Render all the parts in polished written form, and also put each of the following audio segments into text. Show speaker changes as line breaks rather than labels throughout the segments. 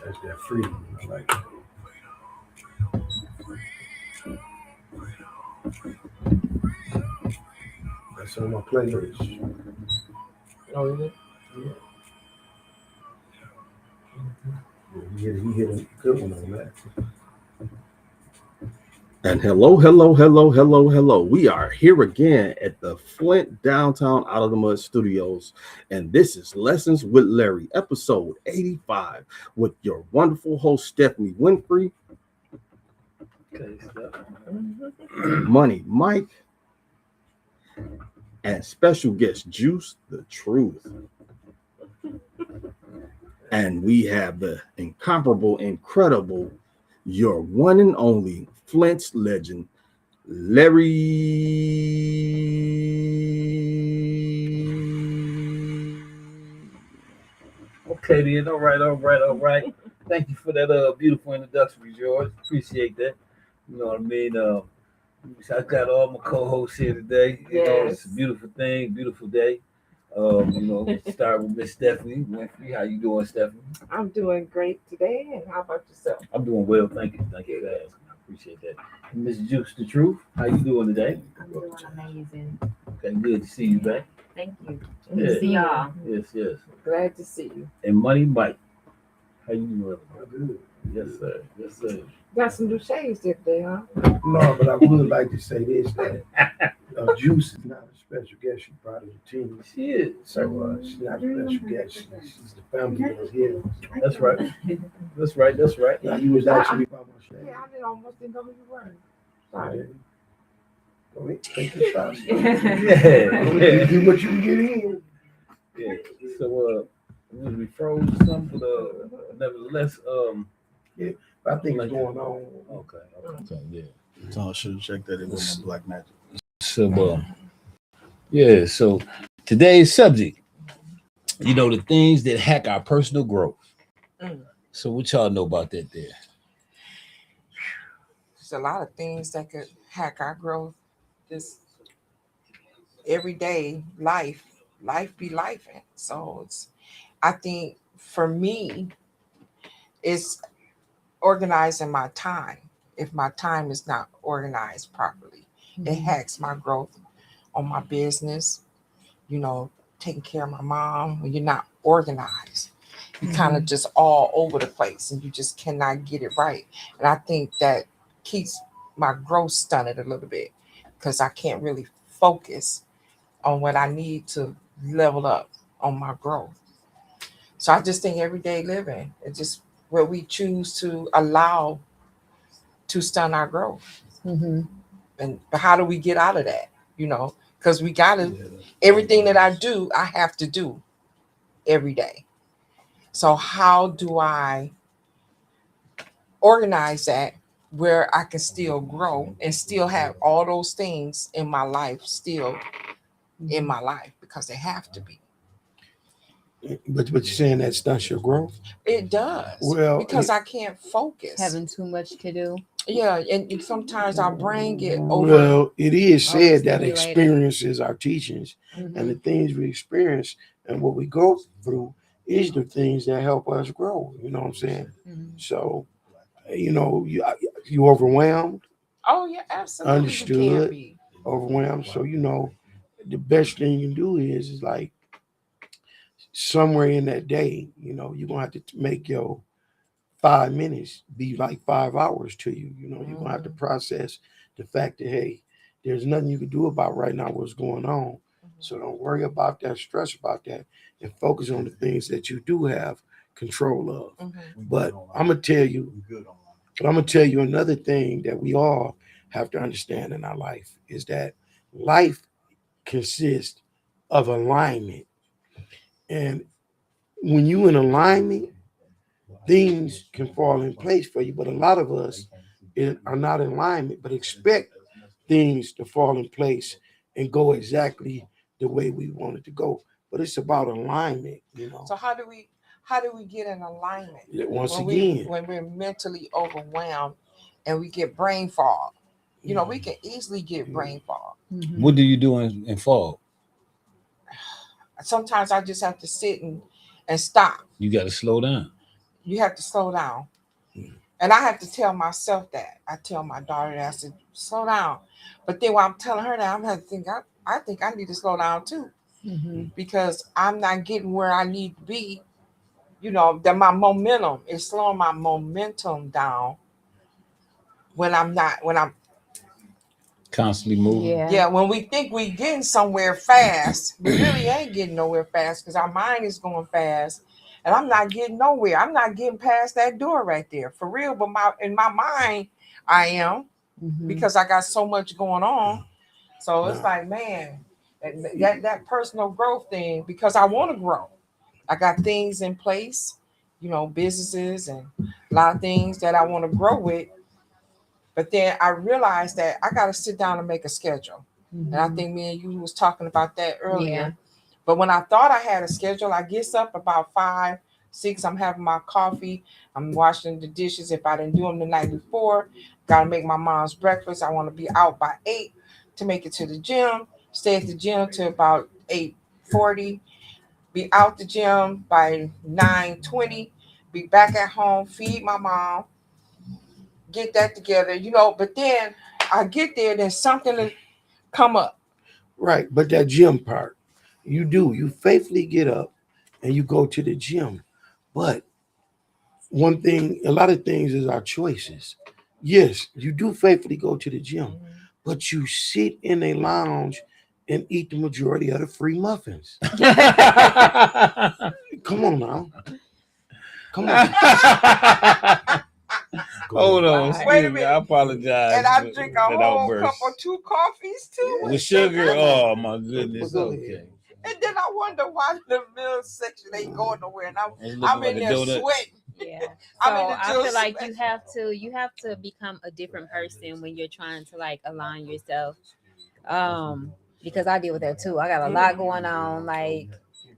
That's that freedom. I like it. That's on my playlist.
Oh, is it?
Yeah. He hit a good one on that.
And hello. We are here again at the Flint Downtown Out of the Mud Studios. And this is Lessons with Larry, episode 85, with your wonderful host, Stephanie Winfrey,
Okay, stuff.
Money Mike, and special guest Juice the Truth. And we have the incomparable, incredible, your one and only Flint's legend, Larry.
Okay, then. All right. Thank you for that beautiful introduction, George. Appreciate that. You know what I mean? I got all my co-hosts here today. You know, it's a beautiful thing, beautiful day. Start with Miss Stephanie Winfrey. How you doing, Stephanie?
I'm doing great today, and how about yourself?
I'm doing well, thank you. Thank you for asking. I appreciate that. Miss Juice the Truth, how you doing today?
I'm doing amazing.
Okay, good to see you back.
Thank you.
Yeah.
Good to see y'all.
Yes.
Glad to see you.
And Money Mike, how you doing?
Good.
Yes, sir.
Got some new shades today, huh?
No, but I would like to say this that Juice is not a special guest. She's part of the team.
She is.
So she's not a special guest. She's the family that's here.
That's right.
Now you was asking me about my shade.
Yeah, I almost didn't know who you were. Sorry.
Go ahead, take your shots.
Yeah.
Do what you can get in.
Yeah. So we froze some, but nevertheless,
I think it's going on.
okay, yeah.
So I should have checked that it was Black Magic.
So so today's subject, the things that hack our personal growth. So what y'all know about that there?
There's a lot of things that could hack our growth. Just everyday life be life. So I think for me, it's organizing my time. If my time is not organized properly, it hacks my growth on my business. Taking care of my mom. When you're not organized, you kind of just all over the place and you just cannot get it right. And I think that keeps my growth stunted a little bit because I can't really focus on what I need to level up on my growth. So I just think everyday living, it's just where we choose to allow to stun our growth. But how do we get out of that? Because we gotta, everything that I do, I have to do every day. So how do I organize that where I can still grow and still have all those things in my life still in my life, because they have to be.
But you're saying that stunts your growth?
It does.
Well,
because I can't focus.
Having too much to do.
Yeah, and sometimes our brain get over.
Well, it is said that
Overstimulated.
experiences are teachings, and the things we experience and what we go through is the things that help us grow. You know what I'm saying? So, you overwhelmed,
Oh yeah, absolutely. You
Understood.
can be.
overwhelmed. So the best thing you can do is like somewhere in that day, you're gonna have to make your 5 minutes be like 5 hours to you. You're gonna have to process the fact that hey, there's nothing you can do about right now what's going on. So don't worry about that, stress about that, and focus on the things that you do have control of. But I'm gonna tell you another thing that we all have to understand in our life is that life consists of alignment. And when you in alignment, things can fall in place for you. But a lot of us are not in alignment, but expect things to fall in place and go exactly the way we want it to go. But it's about alignment.
So how do we get in alignment?
Once
when
again,
when we're mentally overwhelmed and we get brain fog. We can easily get brain fog.
What do you do in fog?
Sometimes I just have to sit and stop.
You got to slow down.
you have to slow down.
Mm.
And I have to tell myself that. I tell my daughter that I said, slow down. But then while I'm telling her that, I'm having to think, I think I need to slow down too.
Mhm.
Because I'm not getting where I need to be. You know, that my momentum is slowing my momentum down when I'm
Constantly moving.
yeah, when we think we getting somewhere fast, we really ain't getting nowhere fast because our mind is going fast. And I'm not getting nowhere. I'm not getting past that door right there. For real, but in my mind, I am
Mhm.
because I got so much going on. So it's
Nah.
like, man, that personal growth thing, because I want to grow. I got things in place, you know, businesses and a lot of things that I want to grow with. But then I realized that I got to sit down and make a schedule. And I
Mhm.
think me and you was talking about that earlier.
Yeah.
But when I thought I had a schedule, I gets up about 5, 6. I'm having my coffee. I'm washing the dishes if I didn't do them the night before. Got to make my mom's breakfast. I want to be out by 8 to make it to the gym. Stay at the gym till about 8:40. Be out the gym by 9:20. Be back at home. Feed my mom. Get that together, you know. But then I get there, then something to come up.
Right. But that gym part, you faithfully get up and you go to the gym. But one thing, a lot of things is our choices. Yes, you do faithfully go to the gym, but you sit in a lounge and eat the majority of the free muffins. Come on now. Come on.
Hold on,
Wait a
excuse me.
minute.
I apologize.
And I
for
drink a
that
whole
outburst.
cup or 2 coffees too.
Yeah.
With sugar? Oh my goodness.
Go
Okay.
ahead.
And then I wonder why the meal section ain't going nowhere. And
It's looking
I'm
like
in
a
there
donut.
sweating.
Yeah.
I'm
So
in the
I
gym
feel like
sweating.
you have to become a different person when you're trying to like align yourself. Because I deal with that too. I got a lot going on, like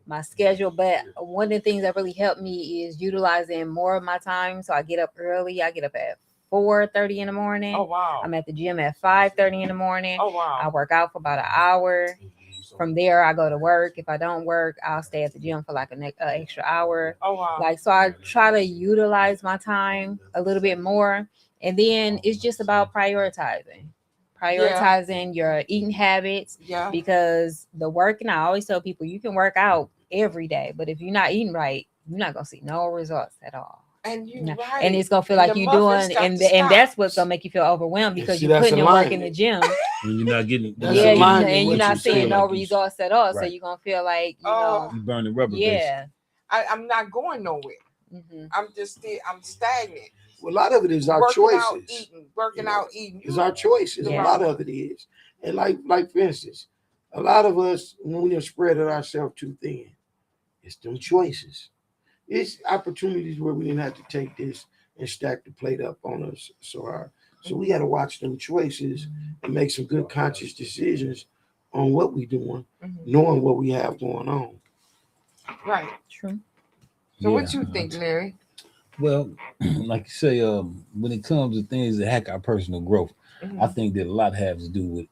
my schedule. But one of the things that really helped me is utilizing more of my time. So I get up early. I get up at 4:30 in the morning.
Oh wow.
I'm at the gym at 5:30 in the morning.
Oh wow.
I work out for about an hour. From there, I go to work. If I don't work, I'll stay at the gym for like an extra hour.
Oh wow.
Like, so I try to utilize my time a little bit more. And then it's just about prioritizing your eating habits,
Yeah.
because the working, I always tell people, you can work out every day, but if you're not eating right, you're not going to see no results at all.
And you
No.
right.
And it's gonna feel
And
like
the
you're
muffins
doing,
got
and
to stop.
that's what's gonna make you feel overwhelmed, because
See,
you're
that's
putting in work in the
alignment.
gym.
And you're not getting.
That's
Yeah,
alignment
and
with
you're
what
not
you're
seeing
saying.
no
Like you-
results at all. So
Right.
you're gonna feel like, you
Oh.
know,
You burning rubber.
yeah.
I'm not going nowhere.
Mm-hmm.
I'm stagnant.
Well, a lot of it is our
Working out,
choices.
eating, working
You know,
out, eating.
It's our choices.
Yeah.
A lot of it is. And like for instance, a lot of us, when we have spread it ourselves too thin, it's them choices. It's opportunities where we didn't have to take this and stack the plate up on us so hard. So we got to watch them choices and make some good conscious decisions on what we doing, knowing what we have going on.
Right.
True.
So what you think, Larry?
Well, like you say, when it comes to things that hack our personal growth, I think that a lot has to do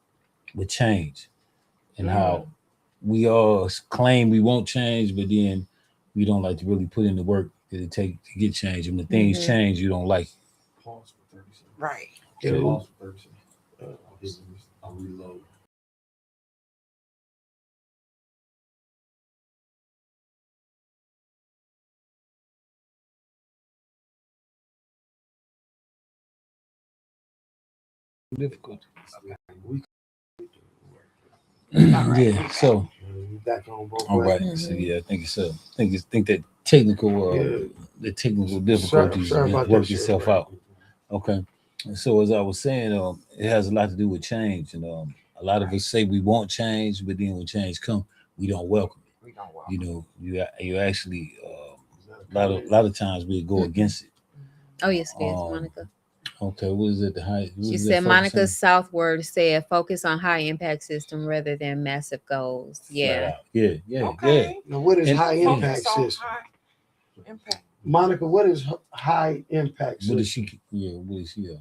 with change and how we all claim we won't change, but then we don't like to really put in the work that it takes to get change. And when things change, you don't like it.
Pause for 30 seconds.
Right.
Yeah.
Pause for 30 seconds. I'll reload.
Difficult.
We
Yeah. So
back on both
all
ways.
right. So yeah, I think it's think that technical the technical difficulties
Sorry about that,
work
sir.
itself out. Okay. So as I was saying, it has a lot to do with change, and a lot of us say we want change, but then when change comes, we don't welcome it.
We don't
You know, you actually a lot of times we go against it.
Oh yes, it is, Monica.
Okay, what is it? The high. What
She
is
said
that
Monica
focusing?
Southward said focus on high impact system rather than massive goals.
Flat
Yeah.
out. Yeah.
Okay.
Now, what is
And-
high impact
Focus on
system?
high impact.
Monica, what is high impact
What
system?
is she? Yeah, what is she?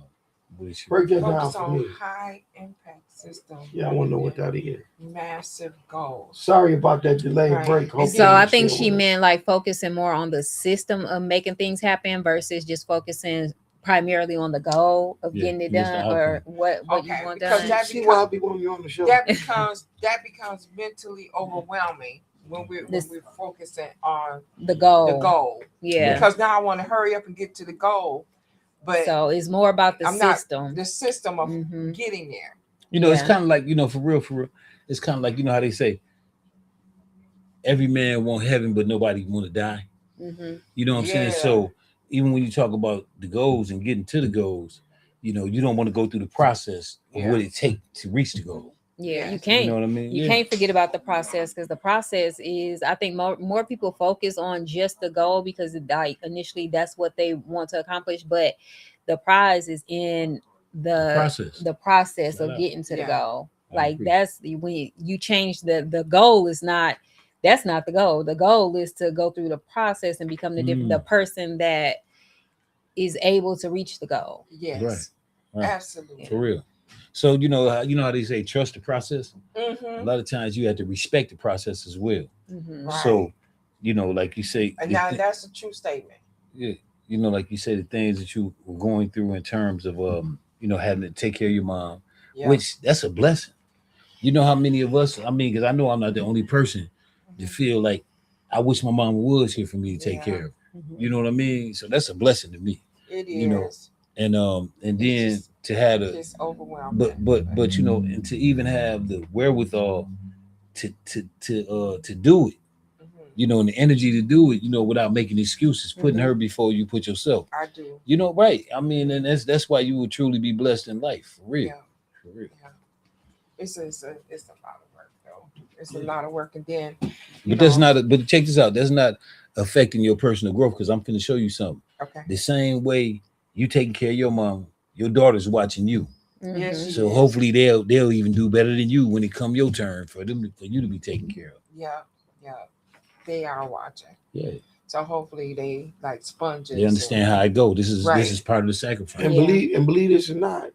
What is she?
Break that down
Focus
for
on
me.
high impact system.
Yeah, I want to know what that is.
Massive goals.
Sorry about that delayed
Right.
break.
And
Hopefully
So I
you're
think
still
she
with us.
meant like focusing more on the system of making things happen versus just focusing primarily on the goal of
Yeah,
getting it
just the
done or
outcome.
what you
Okay,
want
because
done.
that
See why I be wanting you on the show.
that becomes mentally overwhelming when we're focusing on
The goal.
the goal.
Yeah.
Because now I want to hurry up and get to the goal, but
So it's more about the
I'm not
system.
the system of
Mhm.
getting there.
You know, it's
Yeah.
kind of like, you know, for real, it's kind of like, you know how they say, every man want heaven, but nobody want to die.
Mhm.
You know what I'm saying?
Yeah.
So even when you talk about the goals and getting to the goals, you know, you don't want to go through the process of
Yeah.
what it takes to reach the goal.
Yeah, you
Yes.
can't.
You know what I mean?
You
Yeah.
can't forget about the process because the process is, I think more people focus on just the goal because like initially that's what they want to accomplish, but the prize is in the process
Flat
of
out.
getting to the
Yeah.
goal.
I
Like
agree.
that's when you change the goal is not, that's not the goal. The goal is to go through the process and become the person that is able to reach the goal.
Yes.
Right.
Absolutely.
For real. So you know how they say trust the process. A
Mm-hmm.
lot of times you have to respect the process as well.
Mhm.
Right.
So, you know, like you say,
And now that's a true statement.
yeah, you know, like you say, the things that you were going through in terms of you know, having to take care of your mom,
Yeah.
which that's a blessing. You know how many of us, I mean, because I know I'm not the only person to feel like I wish my mom was here for me to take
Yeah.
care of.
Mhm.
You know what I mean? So that's a blessing to me.
It is.
You know, and then
just-
to have the
It's overwhelming.
but you know, and to even have the wherewithal to do it,
Mhm.
you know, and the energy to do it, you know, without making excuses, putting her before you put yourself.
I do.
You know, right? I mean, and that's why you will truly be blessed in life, for real,
Yeah.
for real.
Yeah. It's a lot of work though. It's a lot of work, and then
But that's not. But check this out. That's not affecting your personal growth because I'm going to show you something.
okay.
The same way you taking care of your mom, your daughter's watching you.
Yes,
Mhm.
she
So
is.
hopefully they'll even do better than you when it come your turn for you to be taken care of.
Yeah. They are watching.
Yeah,
So hopefully they like sponges.
they understand how I go. This is
Right.
part of the sacrifice.
And
Yeah.
believe this or not,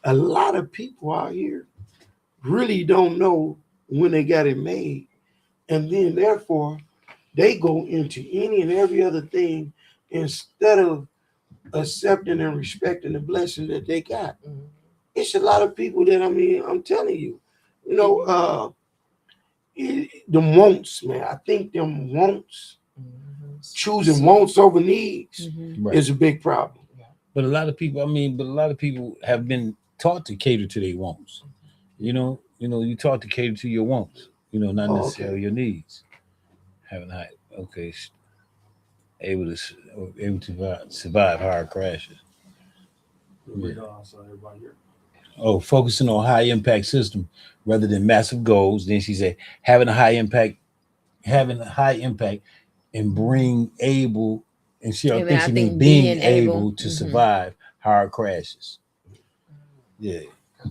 a lot of people out here really don't know when they got it made, and then therefore they go into any and every other thing instead of accepting and respecting the blessing that they got.
Mhm.
It's a lot of people that I'm telling you, you know, the wants, man. I think them wants,
Mhm.
choosing wants over needs
Mhm.
Right.
is a big problem.
But a lot of people have been taught to cater to their wants. You know, you taught to cater to your wants. You know, not
Oh,
necessarily
okay.
your needs. Having high, okay, able to survive hard crashes. Yeah. Oh, focusing on high impact system rather than massive goals. Then she said having a high impact and bring able, and I
And
think
I
she
think
means being
being able
able to
Mhm.
survive hard crashes. Yeah.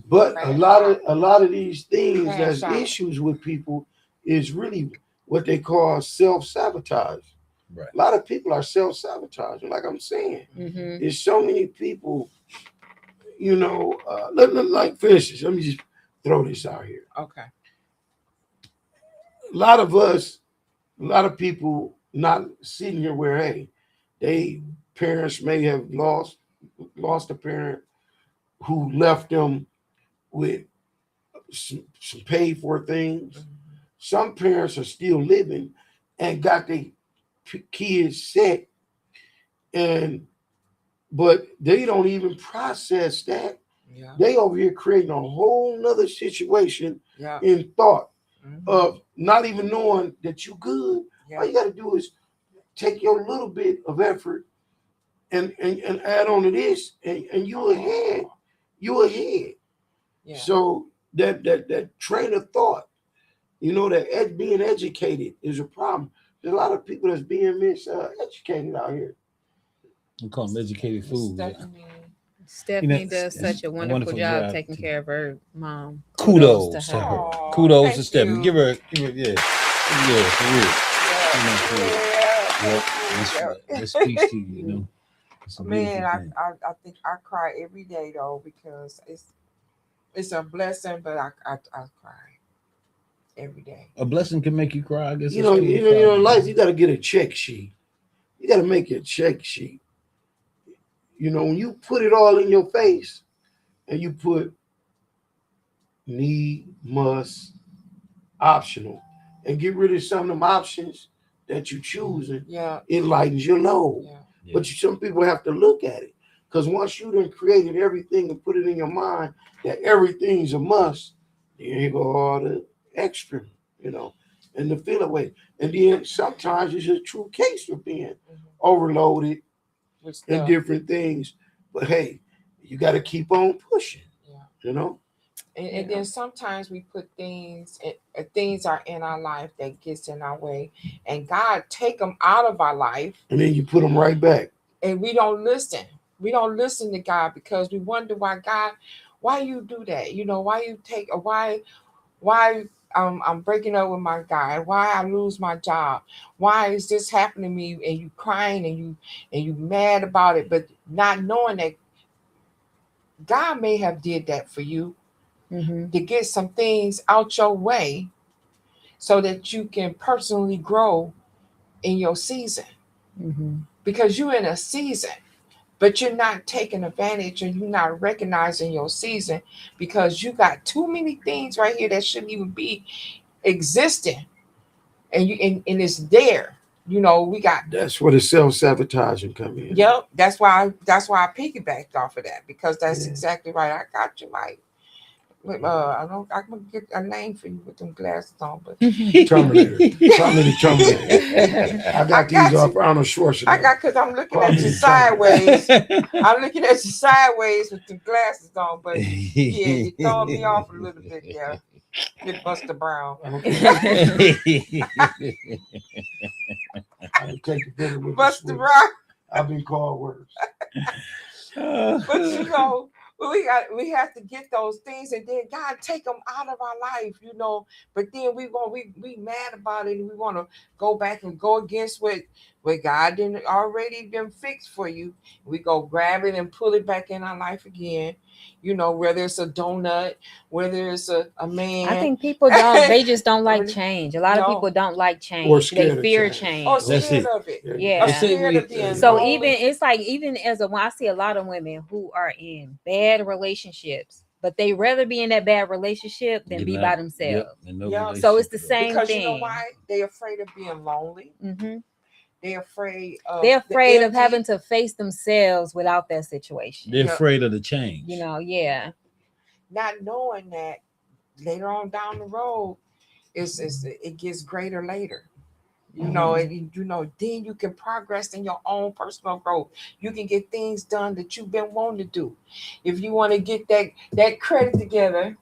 But a lot of these things
Crash
that's
out.
issues with people is really what they call self-sabotage.
Right.
A lot of people are self-sabotaging, like I'm saying.
Mhm.
There's so many people, you know, like for instance, let me just throw this out here.
Okay.
A lot of people not sitting here where, hey, they parents may have lost a parent who left them with some paid for things. Some parents are still living and got their kids set, but they don't even process that.
Yeah.
They over here creating a whole nother situation
Yeah.
in thought
Mhm.
of not even knowing that you good.
Yeah.
All you got to do is take your little bit of effort and add on to this, and you ahead. You ahead.
Yeah.
So that train of thought, you know, that being educated is a problem. There's a lot of people that's being miseducated out here.
We call them educated fools.
Stephanie
You know,
does such a wonderful job taking
too.
care of her mom.
Kudos to her.
Aw,
Kudos to
thank
Stephanie.
you.
Give her, yeah, for real. You know, for real.
Yeah.
Yep. That speaks to you, you know. It's a
Man,
beautiful thing.
I think I cry every day though because it's a blessing, but I cry every day.
A blessing can make you cry. I guess.
You know, in life, you got to get a check sheet. You got to make a check sheet. You know, when you put it all in your face and you put need, must, optional, and get rid of some of them options that you choosing,
Yeah,
it lightens your load.
yeah.
Yeah.
But some people have to look at it. Because once you done created everything and put it in your mind that everything's a must, then you go all the extra, you know, and the feel away. And then sometimes it's a true case of being overloaded
With
and
stuff.
different things. But hey, you got to keep on pushing,
Yeah.
you know?
And then sometimes we put things are in our life that gets in our way, and God take them out of our life,
And then you put them right back.
and we don't listen. We don't listen to God because we wonder why you do that? You know, why you take why I'm breaking up with my guy, why I lose my job, why is this happening to me, and you crying and you mad about it, but not knowing that God may have did that for you to get some things out your way so that you can personally grow in your season. Because you're in a season, but you're not taking advantage and you're not recognizing your season because you got too many things right here that shouldn't even be existing, and and it's there. You know, we got.
That's where the self-sabotaging come in.
Yep, that's why I piggybacked off of that because that's
Yeah.
exactly right. I got you, Mike. I can get a name for you with them glasses on, but
Terminator. Terminator. I got these off Arnold Schwarzenegger.
because I'm looking at you sideways. I'm looking at you sideways with the glasses on, but yeah, you throwing me off a little bit there. Get Buster Brown.
Okay. I can take the bitter with the
Buster
sweet.
Brown.
I've been called worse.
But you know, we have to get those things, and then God take them out of our life, you know. But then we mad about it, and we want to go back and go against what God didn't already been fixed for you. We go grab it and pull it back in our life again. You know, whether it's a donut, whether it's a man.
I think people they just don't like change. A lot of
No.
people don't like
Or
change.
scared
They
of
fear
change.
change.
Or
That's
scared
it.
of it.
Yeah.
Or scared of being
So
lonely.
even as when I see a lot of women who are in bad relationships, but they rather be in that bad relationship than be by themselves.
Yeah.
So it's the same
Because
thing.
you know why? They're afraid of being lonely.
Mm-hmm.
They're afraid of
of having to face themselves without that situation.
They're afraid of the change.
You know, yeah.
Not knowing that later on down the road, it gets greater later. You know, and you know, then you can progress in your own personal growth. You can get things done that you've been wanting to do. If you want to get that credit together,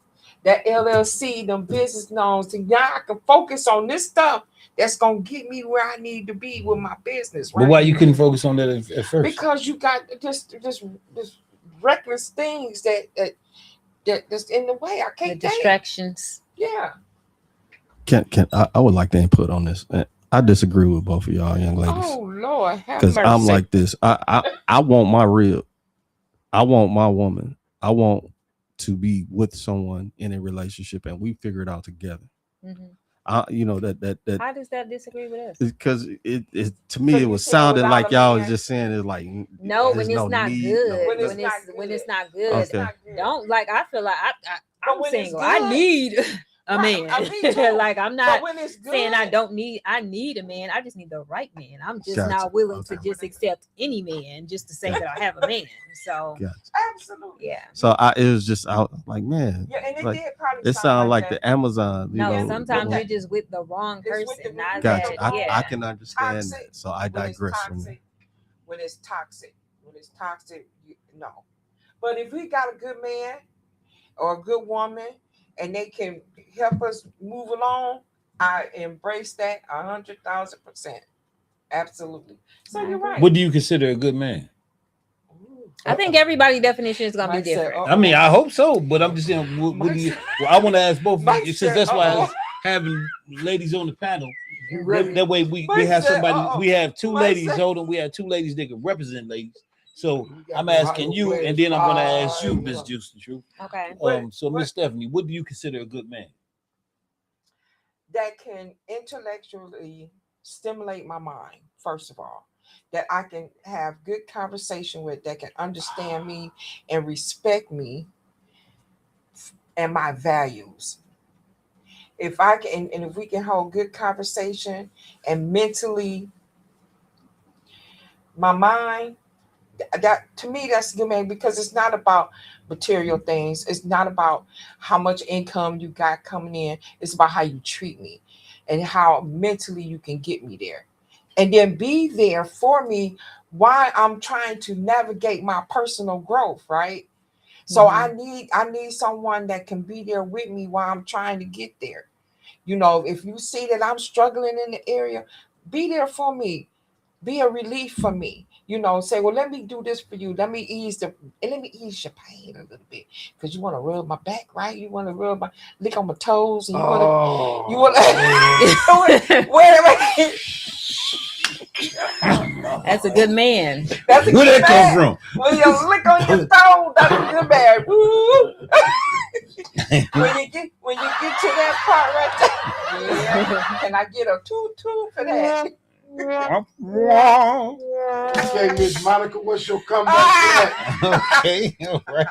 that LLC, them business loans, and now I can focus on this stuff that's gonna get me where I need to be with my business. Right?
But why you couldn't focus on that at first?
Because you got this reckless things that's in the way. I can't
The distractions.
Yeah.
I would like to input on this. I disagree with both of y'all young ladies.
Oh Lord, have
Because
mercy.
I'm like this. I want my rib. I want my woman. I want to be with someone in a relationship and we figure it out together. You know that
How does that disagree with us?
Because it to me
So
it
you
was
saying
sounding
without
like
a
y'all
man?
was just saying it's like
No,
there's
when it's not
need,
good.
When it's
When
not
when it's
good.
not good.
It's
Okay.
not good.
Don't like I feel like I'm
when it's
single.
good-
I need a
Right,
man.
I mean, too.
Like I'm
But
not
when it's good,
saying I need a man. I just need the right man. I'm just
Gotcha.
not willing to
Okay.
just accept any man just to say that I have a man. So
Gotcha.
absolutely.
yeah.
So it was just out like man.
Yeah, and it
Like,
did probably
it sounded like
that.
the Amazon. You
No,
know,
sometimes
the-
you're just with the wrong
It's with
person.
the-
Not
Gotcha.
that, yeah.
I can understand
Toxic.
that. So I
When it's
digress from that.
toxic, when it's toxic, no. But if we got a good man or a good woman and they can help us move along, I embrace that 100,000%. Absolutely. So you're right.
What do you consider a good man?
Ooh.
I think everybody's definition is gonna
Mike
be
said,
different.
I mean, I hope so, but I'm just saying. What do you? Well, I want to ask both of
Mike
you since
said,
that's why I
uh-oh.
was having ladies on the panel.
You ready?
That way we
Mike
have
said,
somebody.
uh-oh.
We have two
Mike
ladies.
said-
Hold on, we have two ladies that can represent ladies. So
You got
I'm
the
asking
Ohio
you,
players
and then I'm gonna ask
fly,
you,
you
Miss
know.
Juice the Truth.
Okay.
So Miss Stephanie, what do you consider a good man?
That can intellectually stimulate my mind, first of all, that I can have good conversation with, that can understand me and respect me and my values. If I can, and if we can hold good conversation and mentally, my mind, that to me, that's a good man, because it's not about material things. It's not about how much income you got coming in. It's about how you treat me and how mentally you can get me there. And then be there for me while I'm trying to navigate my personal growth, right? So I need someone that can be there with me while I'm trying to get there. If you see that I'm struggling in the area, be there for me. Be a relief for me. Say, well, let me do this for you. Let me ease your pain a little bit. Because you want to rub my back, right? You want to lick on my toes, and you want to wait.
That's a good man.
That's a
Where
good
that come
man.
from?
When you lick on your toe, that's a good man. Woo. when you get to that part right there, yeah. Can I get a toot for that?
Okay, Miss Monica, what's your comeback to that?
Okay, all right.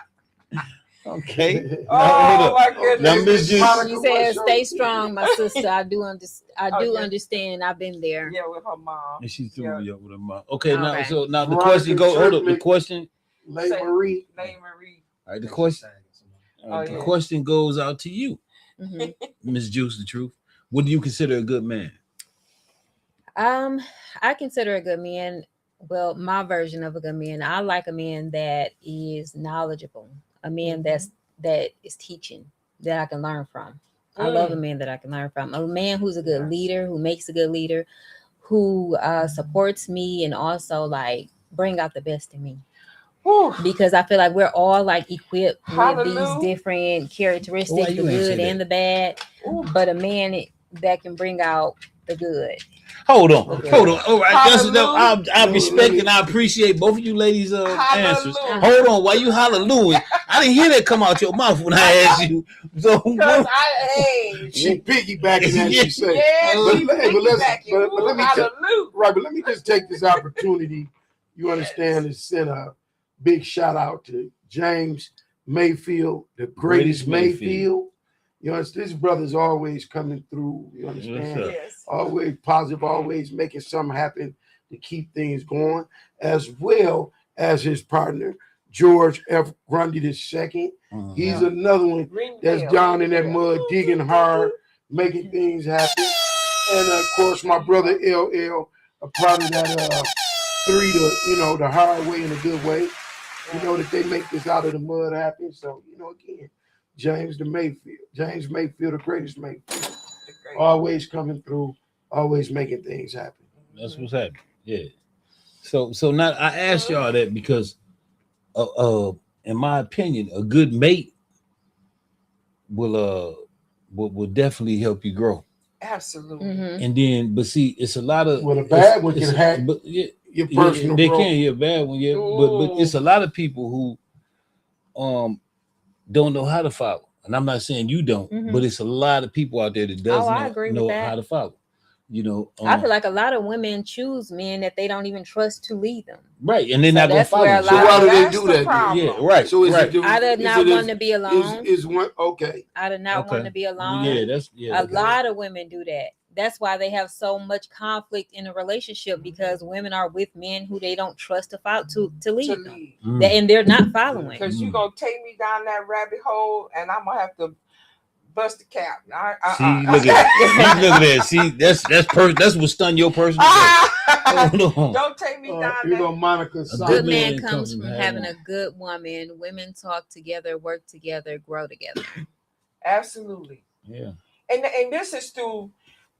Okay.
Oh my goodness.
Now, Miss Juice.
Monica,
She
what's
said,
your-
"Stay strong, my sister." I do
yeah.
understand. I've been there.
Yeah, with her mom.
And she threw me up with her mouth. Okay, now
Okay.
so now the
Veronica
question go. Hold up. The
Churchman.
question.
Lay Marie.
Lay Marie.
All right. The question. The question goes out to you,
Mhm.
Miss Juice the Truth. What do you consider a good man?
I consider a good man. Well, my version of a good man. I like a man that is knowledgeable. A man that is teaching, that I can learn from. I love a man that I can learn from. A man who's a good leader, who makes a good leader, who supports me and also like bring out the best in me.
Whew.
Because I feel like we're all like equipped with
Hallelujah.
these different
Why
characteristics,
you
the
ain't say
good
that?
and the bad.
Ooh.
But a man that can bring out the good.
Hold on.
Okay.
Hold on. All right. That's enough. I
No,
respect
let me-
and I appreciate both of you ladies' answers.
Hallelujah.
Hold on. Why you hallelujah? I didn't hear that come out your mouth when I asked you. So
Because
She piggybacking as she say.
yeah,
But-
she
hey, but let's-
piggybacking.
but let me tell-
Hallelujah.
Right, but let me just take this opportunity, you understand, to send a big shout out to James Mayfield, the greatest Mayfield. You understand, this brother's always coming through. You understand?
Yes, sir.
Yes.
Always positive, always making something happen to keep things going, as well as his partner, George F. Grundy II. He's another one
Ring
that's
bell,
down
ring
in that
bell.
mud, digging hard, making things happen. And of course, my brother LL, a part of that the hard way and a good way. That they make this out of the mud happen. So, again, James Mayfield, the greatest Mayfield. Always coming through, always making things happen.
That's what's happening. Yeah. So now I asked y'all that because in my opinion, a good mate will definitely help you grow.
Absolutely.
Mhm.
And then, but see, it's a lot of
Well, a bad one can hack
but yeah,
your personal
they
growth.
can, yeah, bad one, yeah. But it's a lot of people who don't know how to follow. And I'm not saying you don't, but it's a lot of people out there that does
I
not
agree with
know
that.
how to follow.
I feel like a lot of women choose men that they don't even trust to lead them.
Right, and they're
So
not gonna
that's where
follow.
a
So
lot
why do they
That's
do
the
that?
problem.
Yeah, right.
So is
right.
it the,
I did
is
not
it
want to be alone.
is one okay?
I did not want to be alone.
Yeah, that's
A lot of women do that. That's why they have so much conflict in a relationship, because women are with men who they don't trust to follow to lead them. And they're not following.
Because you're going to take me down that rabbit hole and I'm going to have to bust the cap.
See, look at that. See, that's what stun your personal growth. Hold on.
Don't take me down that.
Monica.
A good man comes from having a good woman. Women talk together, work together, grow together.
Absolutely.
Yeah.
And this is through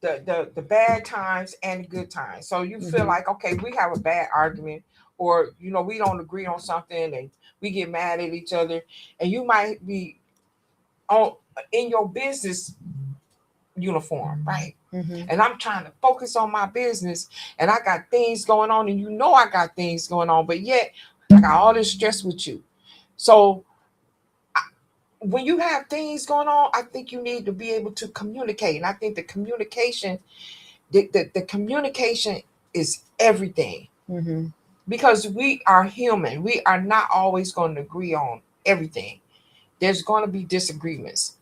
the bad times and the good times. So you feel like, okay, we have a bad argument, or we don't agree on something and we get mad at each other, and you might be in your business uniform, right? And I'm trying to focus on my business, and I got things going on, and I got things going on, but yet I got all this stress with you. So when you have things going on, I think you need to be able to communicate. And I think the communication is everything.
Mm-hmm.
Because we are human. We are not always going to agree on everything. There's going to be disagreements.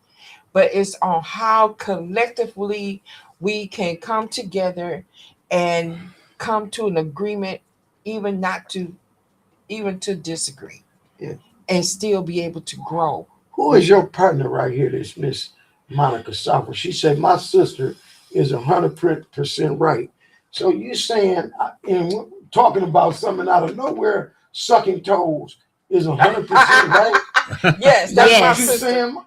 But it's on how collectively we can come together and come to an agreement, even to disagree.
Yeah.
And still be able to grow.
Who is your partner right here? This Miss Monica Soffer. She said, my sister is 100% right. So you saying, and talking about something out of nowhere, sucking toes is 100% right?
Yes, that's
That's
Yes.
my
what you're
sister.
saying?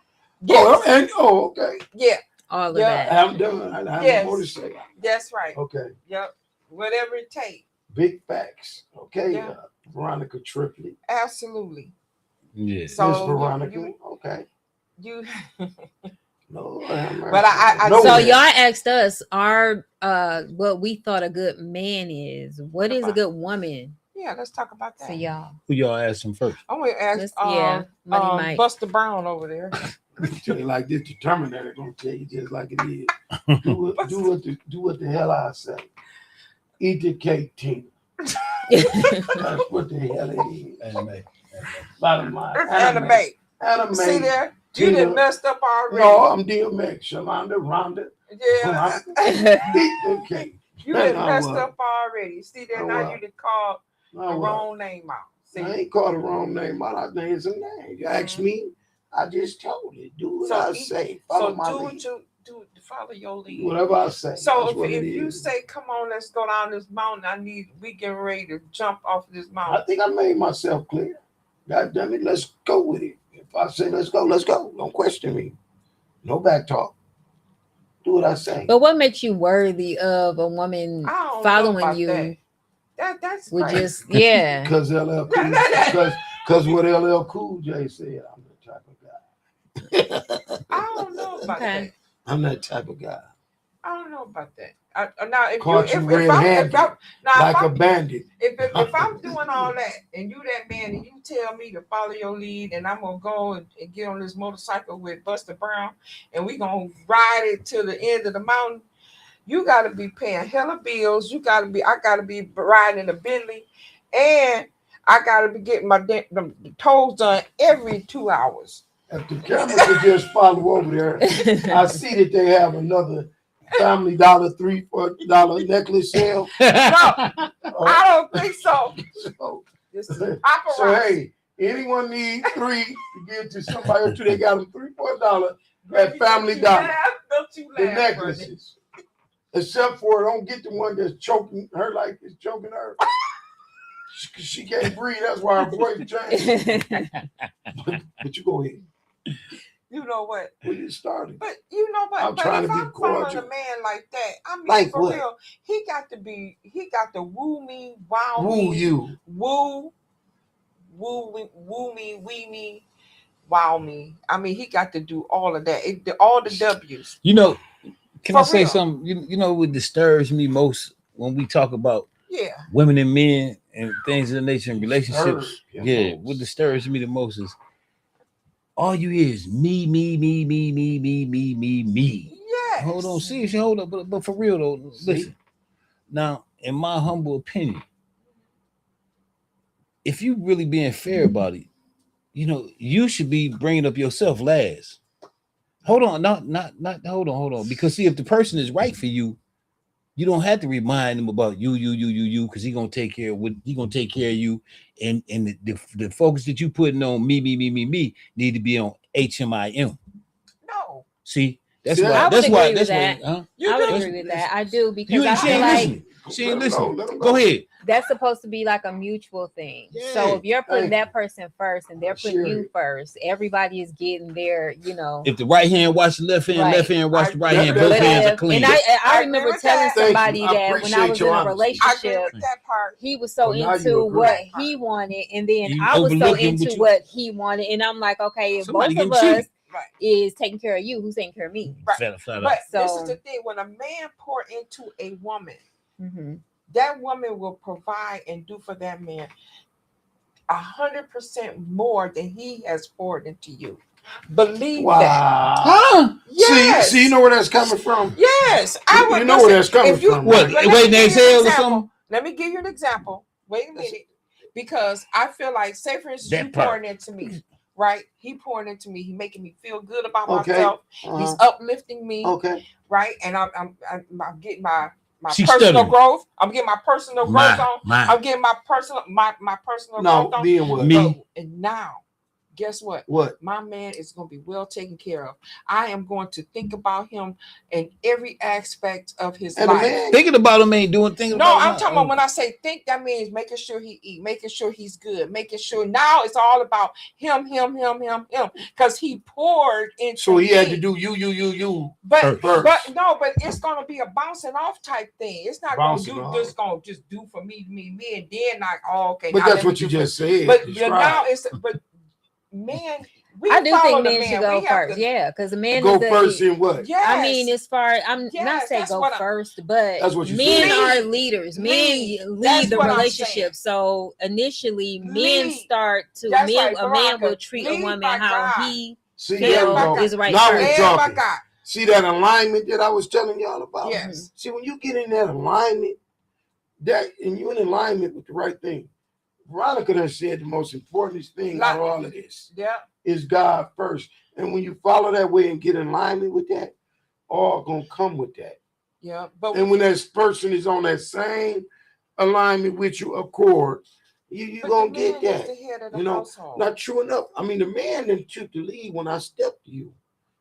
Yes.
Okay.
Yeah,
All of
Yeah.
that.
I'm done. I have
Yes.
no more to say.
that's right.
Okay.
Yep. Whatever it takes.
Big facts. Okay.
Yeah.
Veronica Triplett.
Absolutely.
Yeah.
So
Miss Veronica.
you
Okay. No,
But I
no
So
way.
y'all asked us our what we thought a good man is. What is a good woman
yeah, let's talk about
to
that.
y'all?
Who y'all asking first?
I'm gonna ask
Money Mike.
Buster Brown over there.
Tell you like this, the Terminator gonna tell you just like it is. Do what the hell I say. Eat the cake, Tina. That's what the hell it is.
Anime.
Bottom line.
Anime. See there? You
Tina.
done messed up already.
No, I'm DMX. Shalonda, Rhonda.
Yeah.
Eat the cake.
You done
Now
messed
what?
up already. See there?
Now
Now
what?
you done called the
Now what?
wrong name out. See?
I ain't called the wrong name. I think it's a name. You asked me, I just told it. Do what I say. Follow my
do
lead.
what you do. Follow your lead.
Whatever I say.
So
that's what
if
it
you
is.
say, "Come on, let's go down this mountain," we getting ready to jump off this mountain.
I think I made myself clear. God damn it, let's go with it. If I say let's go, let's go. Don't question me. No back talk. Do what I say.
But what makes you worthy of a woman
I don't know
following
about
you?
That's
With
crazy.
just yeah.
Because because what LL Cool J said, I'm the type of guy.
I don't know about
Okay.
that.
I'm that type of guy.
I don't know about that. Now, if
Caught you
if
red-handed, like a
I'm,
bandit.
if I'm doing all that and you that man and you tell me to follow your lead and I'm gonna go and get on this motorcycle with Buster Brown and we gonna ride it to the end of the mountain, you gotta be paying hella bills. I gotta be riding in a Bentley, and I gotta be getting my the toes done every 2 hours.
If the camera could just follow over there, I see that they have another Family Dollar $3-4 necklace sale.
No, I don't think so.
So,
This is
so
paparazzi.
hey, anyone need 3 to give to somebody or 2? They got them $3-4 at Family Dollar.
Don't you
The
laugh,
necklaces. Except for don't get the one that's choking her like it's choking her. She can't breathe. That's why her voice changed. But you go ahead.
You know what?
When you started.
But you know what?
I'm
But
trying
if
to be
I'm following
cordial.
a man like that, I mean,
Like
for
what?
real, he got to woo me, wow
Woo
me,
you.
woo me, wee me, wow me. I mean, he got to do all of that. All the W's.
You know, can
For
I say
real.
something? You know what disturbs me most when we talk about
Yeah.
women and men and things of the nature and relationships?
Disturbed,
Yeah,
most.
what disturbs me the most is all you hear is me.
Yes.
Hold on, seriously, hold up. But for real though,
See?
listen. Now, in my humble opinion, if you really being fair about it, you know, you should be bringing up yourself last. Hold on, not hold on. Because see, if the person is right for you, you don't have to remind him about you, because he gonna take care of you, and the focus that you putting on me need to be on HMIM.
No.
See, that's
Yeah.
why.
I would
That's why.
agree
That's
with
why.
that.
Huh?
You
I would
do.
agree with that. I do because
You
I
ain't, she
feel
ain't
like
listening. She ain't
Let 'em
listening.
let 'em
Go ahead.
that's supposed to be like a mutual thing.
Yeah.
So if you're putting
Thank
that person first and they're putting
Share
you
it.
first, everybody is getting their, you know.
If the right hand watch the left hand,
Right.
left hand watch the right
That-
hand,
that-
both
But
hands are
if,
clean.
and I
I
remember
agree with
telling
that.
Thank
somebody
you. I
that when I
appreciate
was
your
in a
honesty.
I agree
relationship,
with that part.
he was so
Well, now you
into
agree.
what he wanted, and then
You
I was so
overlooking
into
what you-
what he wanted, and I'm like, okay, if
Somebody
both of
getting
us
cheated.
Right.
is taking care of you, who's taking care of me?
Right.
Flat
But
out.
this
So-
is the thing: when a man pour into a woman,
Mm-hmm.
that woman will provide and do for that man. 100% more than he has poured into you. Believe
Wow.
that.
Huh?
Yes.
See, you know where that's coming from?
Yes. I would
You know where that's coming
if you,
from,
What?
right?
Let me
Waiting
give you an
exhale or
example.
something?
Let me give you an example. Wait a minute. Because I feel like, say for instance,
That
you
part.
pouring into me, right? He pouring into me. He making me feel good about
Okay.
myself. He's uplifting me,
Okay.
right? And I'm getting my
She
personal
stuttering.
growth. I'm getting my personal growth on.
My.
I'm getting my personal personal
No,
growth on.
being what?
Me.
And now, guess what?
What?
My man is going to be well taken care of. I am going to think about him in every aspect of his
And the
life.
man,
Thinking about him ain't doing things.
No, I'm talking about when I say think, that means making sure he eat, making sure he's good, making sure now it's all about him, because he poured into
so he
me.
had to do you.
But
first.
but it's gonna be a bouncing off type thing. It's not gonna
Bouncing
do
off.
just gonna just do for me, and then like, oh, okay.
But
now
that's
let me
what you
do for-
just said.
But
Describe.
now it's man. We
I do
follow
think
the
men
man.
should go
We have
first.
to-
Yeah, because the man
Go
is the
first in what?
Yes.
I mean, as far I'm not
Yes,
say
that's
go
what I-
first, but
That's what you
men
said.
are leaders.
Lead.
Men
That's
lead the
what I'm
relationship.
saying.
So initially, men
Lead.
start to
That's
men.
right,
A man will
Veronica.
treat a
Lead
woman
by
how
God.
he
See, there you
by
go.
God.
is right
Now
first.
we're
Led by
talking.
God.
See that alignment that I was telling y'all about?
Yes.
See, when you get in that alignment, and you're in alignment with the right thing. Veronica done said the most important thing out of all of this
Yeah.
is God first. And when you follow that way and get in alignment with that, all gonna come with that.
Yeah. But
And when that person is on that same alignment with you, accord, you
but
gonna
the
get
man is
that.
the head of the
You know,
household.
not true enough. I mean, the man that took the lead when I stepped to you.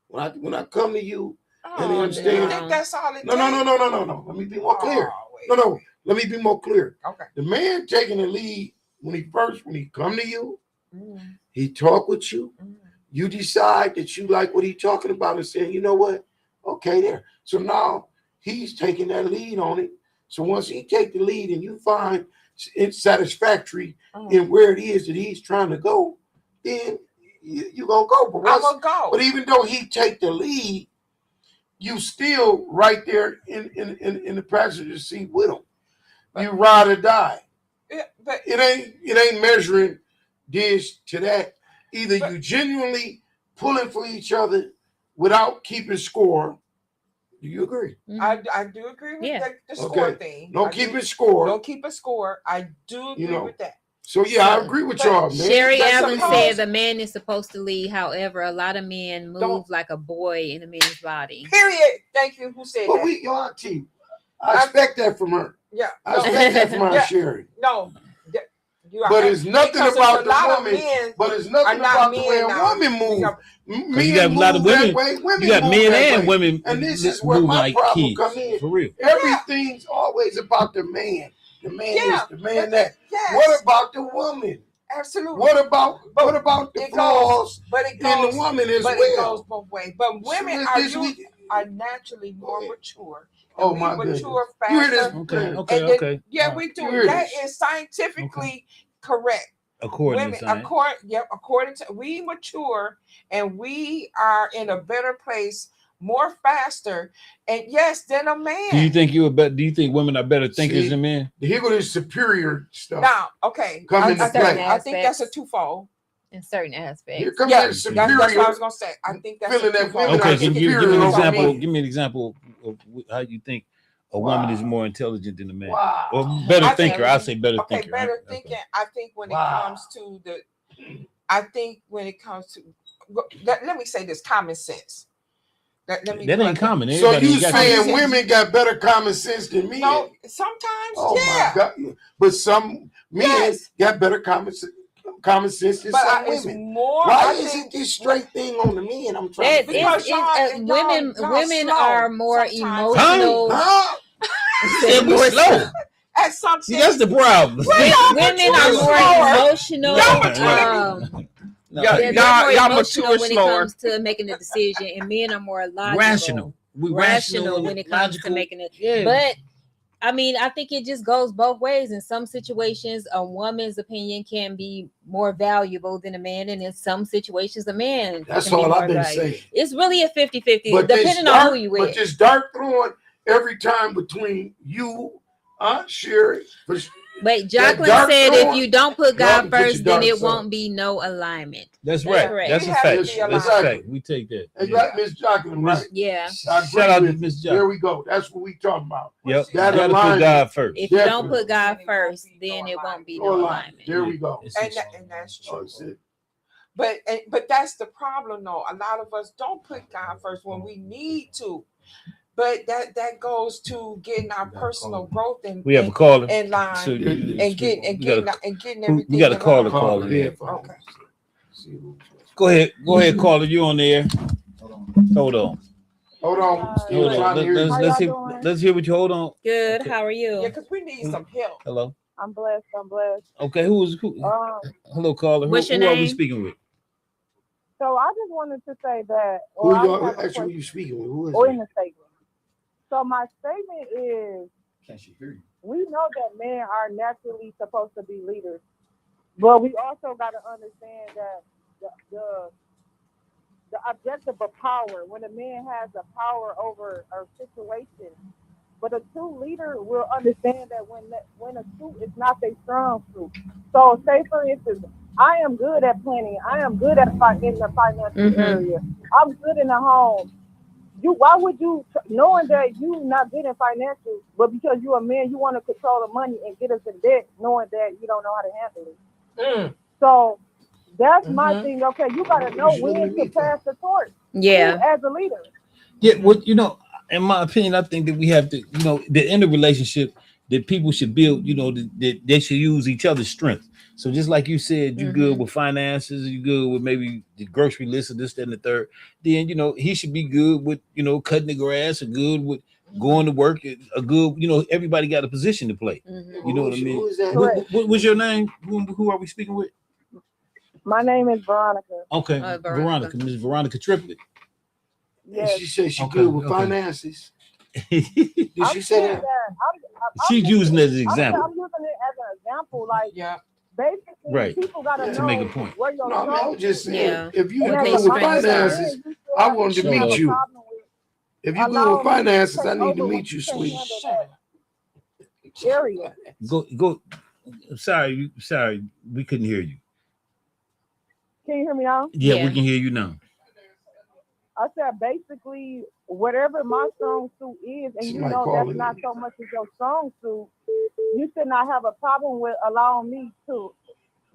When I come to you, and you
Oh,
understand?
do you think that's all it
No.
takes?
Let me be more clear.
Oh, wait.
No. Let me be more clear.
Okay.
The man taking the lead when he come to you,
Mm,
he talk with you.
mm.
You decide that you like what he's talking about and saying, you know what? Okay, there. So now he's taking that lead on it. So once he take the lead and you find it's satisfactory in where it is that he's trying to go, then you gonna go. But
I'm gonna go.
But even though he take the lead, you still right there in the passenger seat with him. You ride or die.
Yeah, but
It ain't measuring this to that. Either you genuinely pulling for each other without keeping score. Do you agree?
I do agree with the score thing.
Don't keep it score.
Don't keep a score. I do agree with that.
So I agree with y'all, man.
Sherry
That's
Evans
supposed-
said the man is supposed to lead. However, a lot of men move like a boy in a man's body.
Period. Thank you. Who said
But
that?
your auntie, I expect that from her.
Yeah.
I expect that from our Sherry.
No.
But it's nothing about the woman.
Men
But it's nothing about the way a woman moves.
You got a lot of women. You got men and women.
And this is where
move
my
like
problem
kids,
come in.
for real.
Everything's always about the man. The man this, the man that.
Yes.
What about the woman?
Absolutely.
What about the flaws in the woman as well?
It goes both ways. But women are naturally more mature.
Oh
we
my
mature
goodness. You hear this?
faster.
Okay.
Yeah, we do. That is scientifically correct.
According to science.
According to we mature and we are in a better place more faster and than a man.
Do you think do you think women are better thinkers than men?
Here go this superior stuff.
Now, okay.
Come into play.
I think that's a twofold.
In certain aspects.
Here comes that superior.
That's what I was gonna say. I think that's
feeling that women
okay,
are
give me
superior.
an example. Give me an example of how you think a woman is more intelligent than a man.
Wow.
Or better thinker. I'll say better thinker.
Better thinking. I think when it comes to let me say this, common sense. That
ain't common.
So you saying
sense.
women got better common sense than men?
No, sometimes,
my God. But some men got better common sense than some women. Why isn't this straight thing on the men? I'm trying to figure out.
Women are more emotional.
More slow.
At some
See, that's the problem.
Women are more emotional. Y'all mature when it comes to making a decision, and men are more logical. Rational when it comes to making it.
Yeah.
But I mean, I think it just goes both ways. In some situations, a woman's opinion can be more valuable than a man, and in some situations, a man.
That's
can be
all
more
I've been
valuable.
saying.
It's really a 50-50, depending on who you with.
But this dark throwing every time between you, Aunt Sherry,
But
That
Jacqueline
dark
said
zone,
if you don't put
y'all
God
can put your
first, then
dark
it
zone.
won't be no alignment.
That's
That's
right.
correct.
That's
We
a
have to
fact.
be
That's a
aligned.
fact. We take that.
Hey,
Yeah.
right, Miss Jacqueline, right.
Yeah.
I agree
Shout out to
with
Miss
you. There
Jacqueline.
we go. That's what we talking about.
Yep. You
That
gotta put
alignment.
God first.
If you don't
Definitely.
put God first, then it won't be
No
no
alignment.
alignment.
There we go.
It's
And that's
Oh,
true.
shit.
But that's the problem though. A lot of us don't put God first when we need to. But that goes to getting our personal growth and
we have a caller.
in line
So
and getting
we gotta,
everything.
we got a
in
caller
line.
calling in.
Headphones.
Okay.
See who-
Go ahead, caller. You on there? Hold on.
Hold on. Still
Hold on.
trying to hear you.
Let's hear what you hold on.
Good.
Okay.
How are
Yeah,
you?
because we need some help.
Hello.
I'm blessed. I'm blessed.
Okay, who? Hello, caller.
What's your
who are we
name?
speaking with?
So I just wanted to say that,
Who
or I would
y'all
have a
actually
question,
you speaking with? Who is
or
it?
in the statement. So my statement is,
Can she hear you?
we know that men are naturally supposed to be leaders, but we also got to understand that the objective of power, when a man has the power over a situation, but a true leader will understand that when a suit is not their strong suit. So say for instance, I am good at planning. I am good at in the financial area. I'm good in the home. Why would you, knowing that you not good in financial, but because you're a man, you want to control the money and get us in debt, knowing that you don't know how to handle it. So that's my thing. Okay, you got to know when to pass the torch.
Yeah.
As a leader.
Yeah. Well, in my opinion, I think that we have to, the end of relationship that people should build, that they should use each other's strength. So just like you said, you good with finances, you good with maybe the grocery list of this, that, and the third. Then he should be good with cutting the grass, or good with going to work, a good everybody got a position to play. You know what I mean?
Who is that?
What was your name? Who are we speaking with?
My name is Veronica.
Okay,
Veronica.
Miss Veronica Triplett.
Yes.
She said she
Okay,
good with
okay.
finances. Did she say that?
She's using it as an
I'm
example.
using it as an example. Like,
Yeah.
basically,
Right.
people got to
To
know
make a point.
where your
No, I mean, I was just saying,
Yeah.
if you
What
good
they
with
strengths are.
finances, I wanted to meet you. If you good
Allow
with
me to
finances, I
take
need to
over
meet you,
what you
sweet.
can't handle that area.
Go. Sorry, we couldn't hear you.
Can you hear me now?
Yeah,
Yeah.
we can hear you now.
I said basically whatever my strong suit is, and you
Somebody
know
calling
that's not
me.
so much as your strong suit, you should not have a problem with allowing me to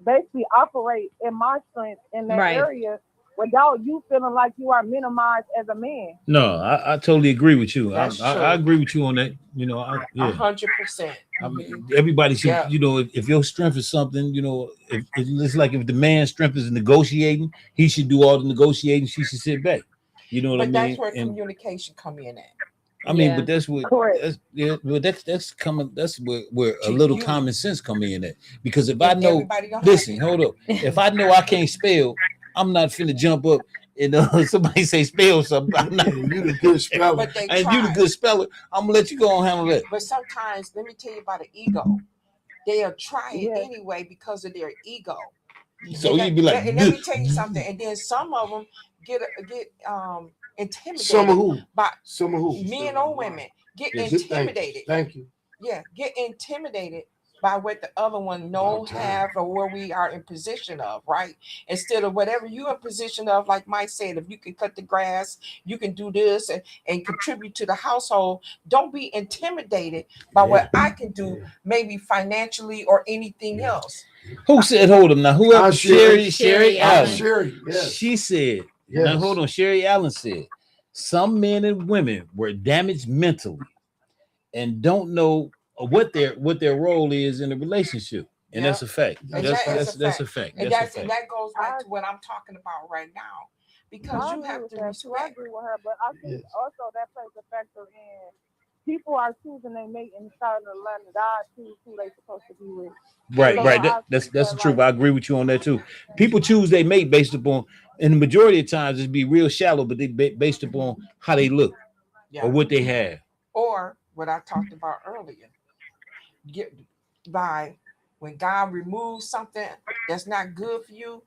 basically operate in my strength in that
Right.
area without you feeling like you are minimized as a man.
No, I totally agree with you.
That's
I
true.
agree with you on that. Yeah.
100%.
I mean, everybody should,
Yeah.
if your strength is something, if it's like if the man's strength is negotiating, he should do all the negotiating. She should sit back. You know what I
But
mean?
that's where
And
communication come in at.
I mean,
Yeah.
but that's what
Correct.
that's coming. That's where a
To
little
you.
common sense come in at. Because if I
And
know,
everybody don't
listen,
like
hold up. If I know I can't spell, I'm not finna jump up and somebody say spell something. I'm not.
You the good
it.
speller.
But they
And you the
try.
good speller, I'm gonna let you go and handle that.
But sometimes, let me tell you about an ego. They'll try it
Yes.
anyway because of their ego.
So
And
you'd be like,
and let me tell you something. And then some of them get intimidated
Some of who?
by
Some of who?
men or women. Get
Yes,
intimidated.
Thank you.
Yeah, get intimidated by what the other one know, have, or where we are in position of, right? Instead of whatever you in position of, like Mike said, if you can cut the grass, you can do this and contribute to the household. Don't be intimidated by what I can do, maybe financially or anything else.
Who said hold him now? Whoever Sherry
Sherry
Allen.
Allen.
Sherry, yes.
She said,
Yes.
now hold on. Sherry Allen said, some men and women were damaged mentally and don't know what their role is in a relationship. And that's a fact.
And
That's
that
a fact.
And
That's a
and
fact.
that goes back to what I'm talking about right now. Because
I
you
agree
have
with
to
that too. I
respect.
agree with her, but I think
Yes.
also that plays a factor in people are choosing their mate and starting to learn God choose who they supposed to be with.
Right,
So
right.
I
That's
think
the
that,
truth.
like,
I agree with you on that too. People choose their mate based upon, and the majority of times it's be real shallow, but they based upon how they look
Yeah.
or what they have.
Or what I talked about earlier. Get by when God removes something that's not good for you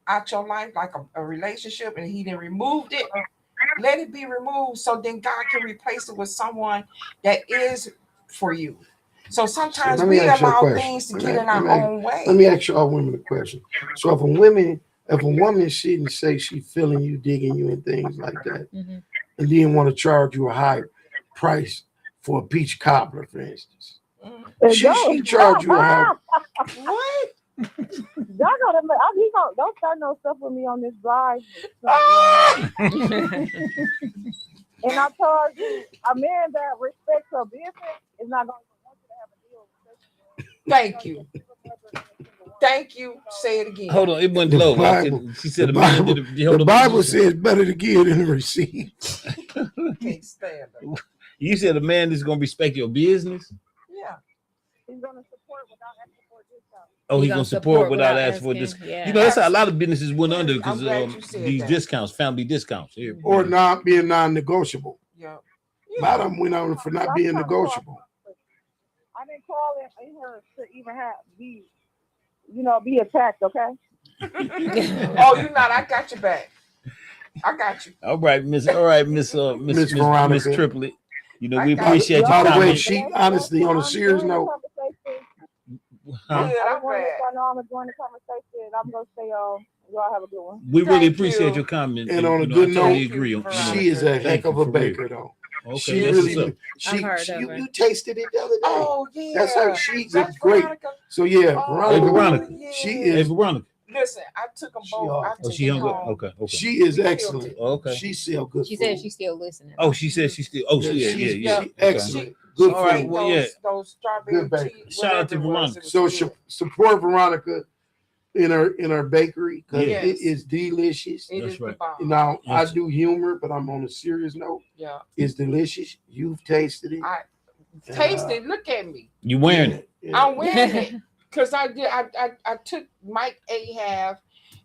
out your life, like a relationship, and He then removed it. Let it be removed, so then God can replace it with someone that is for you. So sometimes
Let me
we
ask you a
allow
question.
things to
Let
get
me-
in our
let me-
own way.
Let me ask you all women a question. So if a woman sit and say she feeling you, digging you, and things like that,
Mhm.
and then want to charge you a high price for a peach cobbler, for instance, she charge you a high.
What?
Y'all gotta, don't start no stuff with me on this live. And I told you, a man that respects her business is not going to want you to have a deal with her.
Thank you. Thank you. Say it again.
Hold on, it went
The
low.
Bible-
She said
The
the man
Bible,
did
the Bible says better to give than to receive.
Can't stand her.
You said a man is gonna respect your business.
Yeah.
He's going to support without asking for a discount.
Oh,
He
he's
gonna
gonna support without asking for a
asking,
discount.
yeah.
You know, that's how a lot of businesses went under
I'm
because
glad you said
these
that.
discounts, family discounts. Here.
Or not being non-negotiable.
Yeah.
A lot of them went on for not being negotiable.
I didn't call in her to even be attacked, okay?
Oh, you not. I got your back. I got you.
All right, Miss
Miss Veronica.
Triplet. You know,
I
we
got
appreciate
you.
your
By the way,
comment.
she honestly, on a serious note,
Huh?
Good,
I
I'm
want to let
glad.
y'all know I'm enjoying the conversation. I'm going to say, y'all have a good one.
We really
Thank
appreciate
you.
your comment.
And on a
you know,
good
I totally
note,
agree.
Thank you,
she is a
Thank
heck of
you,
a
for real.
baker, though.
Okay,
She
that's what's
really,
up.
I've heard of her.
you tasted it the other day.
Oh, yeah.
That's her. She's a
That's
great.
Veronica.
So yeah,
Oh,
Hey,
Veronica,
Veronica.
yeah.
she
Hey,
is.
Veronica.
Listen, I took them
She
both.
are.
I
Oh,
took
she
them
hung up.
home.
Okay.
She is
We killed
excellent.
it.
Okay.
She sell good
She
food.
said she's still listening.
Oh, she said she still. Oh,
Yeah,
she is.
she's
Yeah.
she
Okay.
excellent. Good
All right,
food.
well, yeah.
Those strawberry
Good baker.
cheese.
Shout out to
whatever it was,
Veronica.
it was
So
good.
support Veronica in her bakery because
Yes.
it is delicious.
It
That's
is
right.
the bomb.
Now I
Yes.
do humor, but I'm on a serious note.
Yeah.
It's delicious. You've tasted it.
I
And,
taste it. Look at me.
You wearing it?
Yeah.
I'm wearing it because I did. I took Mike a half,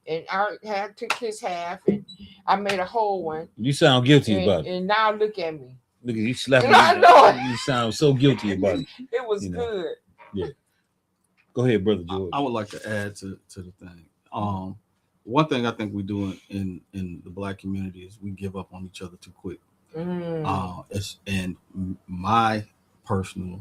and I took his half, and I made a whole one.
You sound guilty about it.
And now look at me.
Look at you slapping.
I know it.
You sound so guilty about it.
It was
You know.
good.
Go ahead, brother George.
I would like to add to the thing. One thing I think we do in the Black community is we give up on each other too quick. And my personal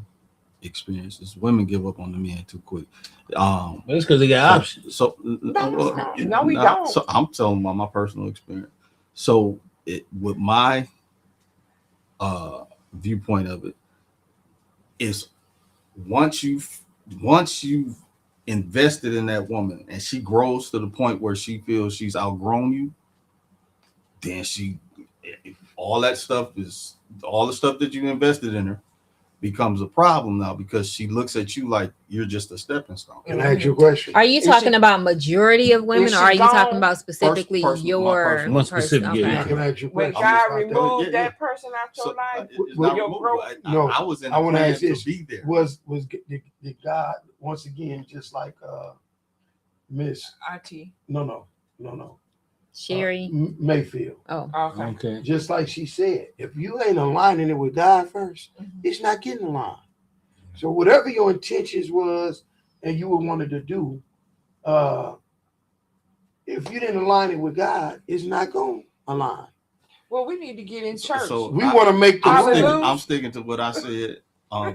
experience is women give up on the men too quick.
That's because they got options.
So
No, we don't.
So I'm telling about my personal experience. So with my viewpoint of it is once you've invested in that woman and she grows to the point where she feels she's outgrown you, then all the stuff that you invested in her becomes a problem now because she looks at you like you're just a stepping stone.
Can I ask you a question?
Are you talking about majority of women, or are you talking
gone?
about specifically
my
your
One specific,
person?
yeah.
Okay.
Can I ask you a
When
question?
God
about that?
removed
Yeah.
that person out your life,
It's not
your
removed.
growth.
No,
I was in
I
the
want to
plan
ask
to
this:
be there.
did God once again, just like Miss?
Auntie.
No.
Sherry.
Mayfield.
Oh,
Okay.
Okay.
Just like she said, if you ain't aligning it with God first, it's not getting aligned. So whatever your intentions was and you were wanted to do, if you didn't align it with God, it's not going to align.
Well, we need to get in church.
So
We want to make the
Hallelujah.
room.
I'm sticking to what I said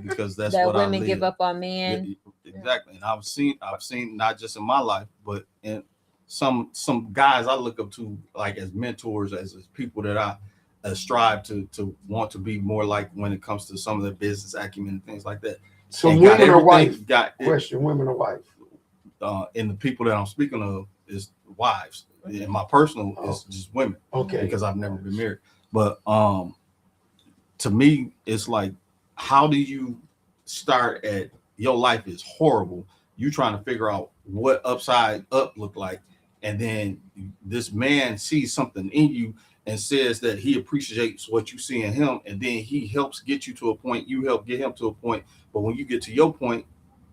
because that's
that
what I
women
live.
give up on men.
Yeah, exactly. And I've seen not just in my life, but in some guys I look up to like as mentors, as people that I strive to want to be more like when it comes to some of the business acumen and things like that.
So
And
women or wife?
Question:
women or wife?
And the people that I'm speaking of is wives. And my personal is just women.
Okay.
Because I've never been married. But to me, it's like, how do you start at your life is horrible? You trying to figure out what upside up look like, and then this man sees something in you and says that he appreciates what you see in him, and then he helps get you to a point. You help get him to a point, but when you get to your point,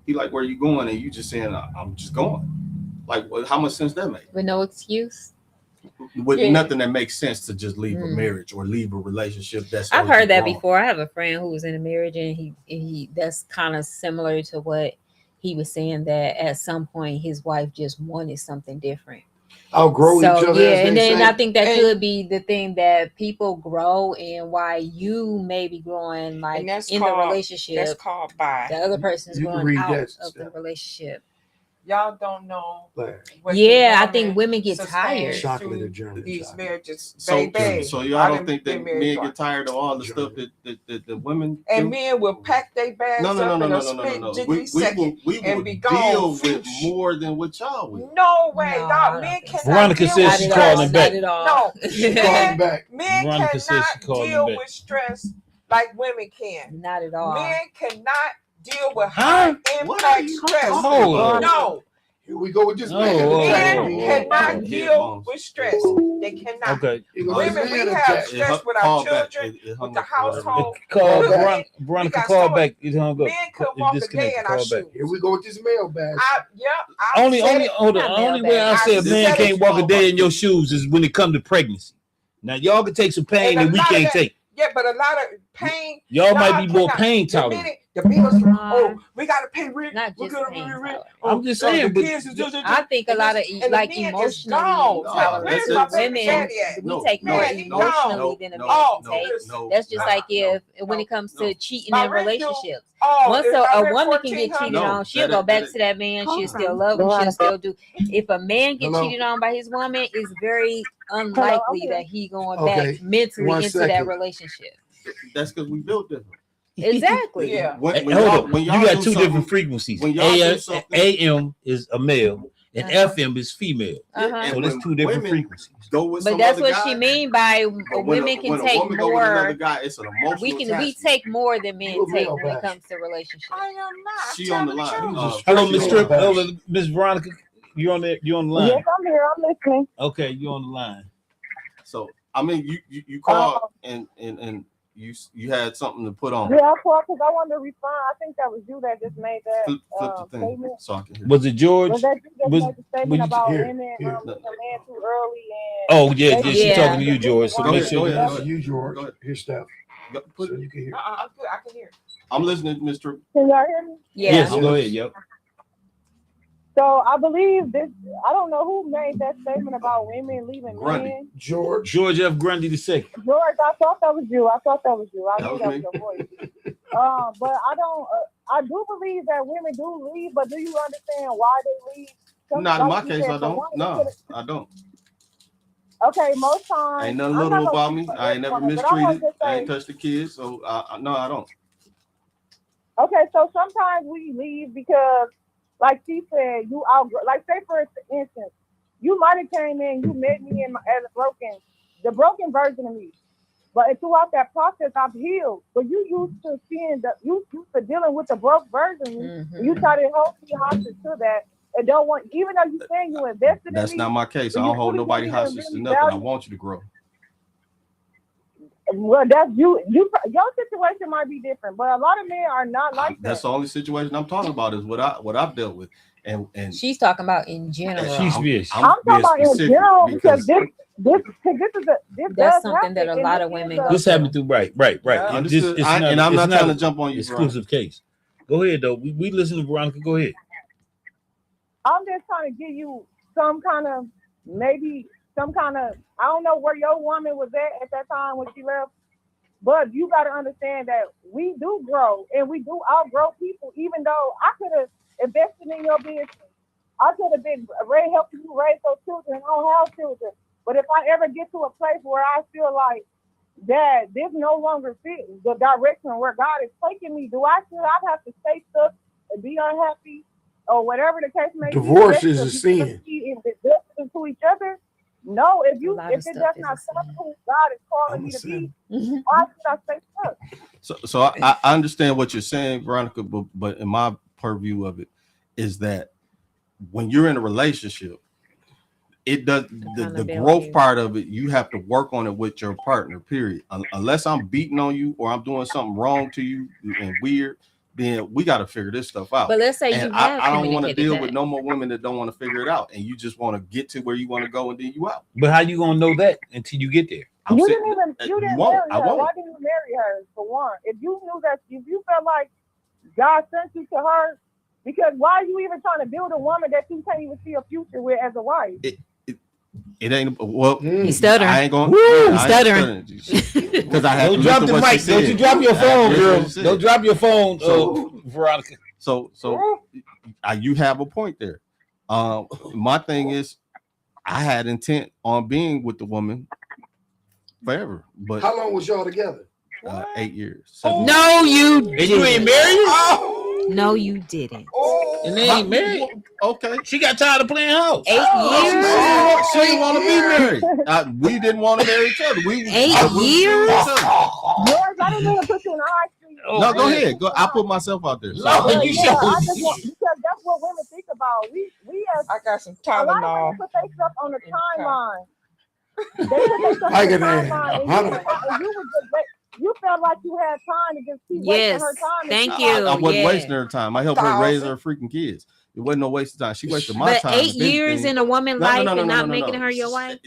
he like, where are you going? And you just saying, I'm just going. Like, how much sense that make?
With no excuse.
With nothing that makes sense to just leave a marriage or leave a relationship.
I've heard that before. I have a friend who was in a marriage, and he that's kind of similar to what he was saying, that at some point his wife just wanted something different.
outgrow each
So
other.
yeah,
as
and
they
then
say.
I think that
And-
could be the thing that people grow and why you may be growing like
And that's
in the
called-
relationship.
That's called by.
The other person's
You can
growing
read
out
that,
of the
Steph.
relationship.
Y'all don't know.
But
what the
Yeah, I think
woman
women get
sustains
tired.
chocolate
through
or German
these
chocolate?
marriages,
So,
baby.
so y'all
I
don't
done
think that
been married
men
twice.
get tired of all the stuff that the women
And
do?
men will pack their bags
No, no, no,
up
no,
in
no,
a
no, no,
split
no.
jiggly
We
second
will
and be
deal
gone.
with more than what y'all will.
No way,
No, I
y'all.
don't
Men
think so.
cannot
Veronica
deal
said
with
Not
she
at
calling
all.
him
stress.
back.
Not at all.
No,
She calling back.
men
Veronica said she
cannot
calling
deal
back.
with stress like women can.
Not at all.
Men cannot deal with
Huh?
high
What are
impact
you
stress.
talking
Hold
about?
on.
No,
Here we go with this
Oh,
man
oh,
attack.
men
oh, oh.
cannot
Oh,
deal
headphones.
with stress. They cannot.
Okay.
Here go this
Women, we
man
have
attack.
stress with our
Call back.
children,
It hung
with the
up or whatever.
household.
Call back.
Veronica,
got
call
so
back. It hung up.
Men could
It
walk a day
disconnected.
in our
Call back.
shoes.
Here we go with this mailbag.
I
Only
said it.
hold on.
Not
Only way I
mailbag.
say a
I
man
said
can't
it.
walk a day in your shoes is when it comes to pregnancy. Now y'all can take some pain
And a
that we
lot of
can't
that-
take.
Yeah, but a lot of pain.
Y'all might be more
cannot-
pain
The
tolerant.
minute the bills,
Nah.
we gotta pay rent.
Not
We're
just
gonna
pain
pay rent.
tolerant.
I'm just saying,
the
but
kids is just,
I think a lot of
and the
like
men is
emotionally
gone.
tolerant.
That's
Where's my
it.
baby
Women,
daddy at?
we
No,
take
no,
more
man, he
emotionally
gone.
than a man
Oh,
can take.
no.
That's just like if
no,
when it comes to
no.
cheating
My
in
rent due.
relationships.
Oh,
Once
is my
a
rent
woman can get cheated
No,
on, she'll
that
go
is-
back
that
to that man. She'll
Hold
still
on.
love him. She'll
Veronica.
still do. If a man get
Hello?
cheated on by his woman, it's very unlikely
here.
that he going
Okay,
back mentally
one
into that
second.
relationship.
That's because we built different.
Exactly.
Yeah.
When
Hold
y'all-
on.
when
You
y'all
got
do
two
something-
different frequencies.
when y'all do
AM,
something-
AM is a male and
Uh-huh.
FM is female.
Uh-huh.
And
So that's
when
two different
women
frequencies.
Go with
But
some
that's
other
what she
guy,
mean by
but when
women can
when a
take
woman go with another
more.
guy, it's an emotional
We
attachment.
take more than men
You a
take
male
when it
bash.
comes to relationships.
I am not.
She on the line.
Truth.
Hello,
She
Miss
on
Strip.
the
Hello,
bash.
Miss Veronica. You on the
Yes,
line?
I'm here. I'm listening.
Okay, you on the line.
So I mean, you called and you had something to put on.
Yeah, I called because I wanted to respond. I think that was you that just made that
Flip the thing
statement.
so I can hear.
Was it George?
Was that you that
Was-
made the statement
was you-
about
here,
women
here.
leaving a man too early and
Oh yeah, yeah. She
Yeah.
talking to you, George. So
Go
make
ahead,
sure
go
you.
ahead.
That's you, George.
Go ahead.
Here's Steph.
Go-
So
put-
you can hear.
I'm good. I can hear.
I'm listening, Mr.
can y'all hear me?
Yeah.
Yes, go ahead. Yep.
So I believe this. I don't know who made that statement about women leaving
Grundy.
men.
George.
George F. Grundy II.
George, I thought that was you. I
That
knew
was
that was
me.
your voice. But I don't. I do believe that women do leave, but do you understand why they leave?
Not in my
Like you
case,
said,
I
for
don't.
one,
No, I don't.
Okay, most times.
Ain't nothing
I'm
little
not gonna
about
speak
me.
for
I ain't never
everyone, but I wanna
mistreated.
just
I
say-
ain't touched the kids, so no, I don't.
Okay, so sometimes we leave because, like she said, you outgrow. Like say for instance, you might have came in, you met me as the broken version of me, but throughout that process, I've healed. But you used to dealing with the broke version of me.
Mhm.
You try to hold me hostage to that, and don't want, even though you saying you invested
That's
in me.
not my case. I
You
don't hold
really
nobody
don't even
hostage to
really
nothing. I
value-
want you to grow.
Well, that's you. Your situation might be different, but a lot of men are not like that.
That's the only situation I'm talking about is what I've dealt with, and
She's talking about in general.
She's
I'm
talking
being
about in
specific
general because this
That's
does
something that a
happen,
lot
and
of
it
women
is
go
a-
This happened through right.
Yeah.
It just-
understood.
it's
And I'm
it's
not trying to jump on you, bro.
exclusive case. Go ahead though. We listen to Veronica. Go ahead.
I'm just trying to give you some kind of I don't know where your woman was at that time when she left, but you got to understand that we do grow and we do outgrow people. Even though I could have invested in your business, I could have been helping you raise those children. I don't have children, but if I ever get to a place where I feel like that this no longer fits the direction where God is taking me, I'd have to stay stuck and be unhappy or whatever the case may
Divorce
be.
is a sin.
Investing to each other. No, if
A lot of
it
stuff
does
is
not
a sin.
come who God is calling
I'm
me
a
to
sin.
be,
Mhm.
why should I stay stuck?
So I understand what you're saying, Veronica, but in my purview of it is that when you're in a relationship, it does the
Accountability.
growth part of it. You have to work on it with your partner. Period. Unless I'm beating on you or I'm doing something wrong to you and weird, then we got to figure this stuff out.
But let's say you
And
have
I don't want to
communicated
deal
that.
with no more women that don't want to figure it out, and you just want to get to where you want to go, and then you out.
But how you gonna know that until you get there?
I'm
You
sitting-
didn't
you
marry
won't.
her.
I won't.
Why didn't you marry her for one? If you felt like God sent you to her, because why are you even trying to build a woman that you can't even see a future with as a wife?
It ain't well.
You stuttering.
I ain't going.
You
stuttering because I have
Don't
to
drop
listen
the
to what she
mic. Don't you
said.
drop your
I have to
phone,
listen to
girl.
what she said.
Don't drop your phone,
So-
Veronica.
So you have a point there. My thing is, I had intent on being with the woman forever, but
How long was y'all together?
8 years.
No, you
And you ain't
didn't.
married?
No, you didn't.
And they ain't married?
Okay.
She got tired of playing house.
8 years.
She didn't want to be married. We didn't want to marry each other. We
8
we
years?
each other.
George, I didn't mean to put you in the hot seat.
No, go ahead. Go. I put myself out there. So,
Lord,
Yeah,
you
yeah,
should.
I just want, because that's what women think about. We as
I got some
a lot of
Tylenol.
women put their stuff on the timeline. They put their stuff on
Like
the
an ass.
timeline, and you was just you felt like you had time to just keep wasting
Yes.
her time.
Thank
And
you.
I wasn't
Yeah.
wasting her time. I helped her raise her freaking kids. It wasn't no waste of time. She wasted my
But
time.
8
If anything-
years in a woman's
No,
life
no, no,
and
no,
not
no,
making
no.
her your wife?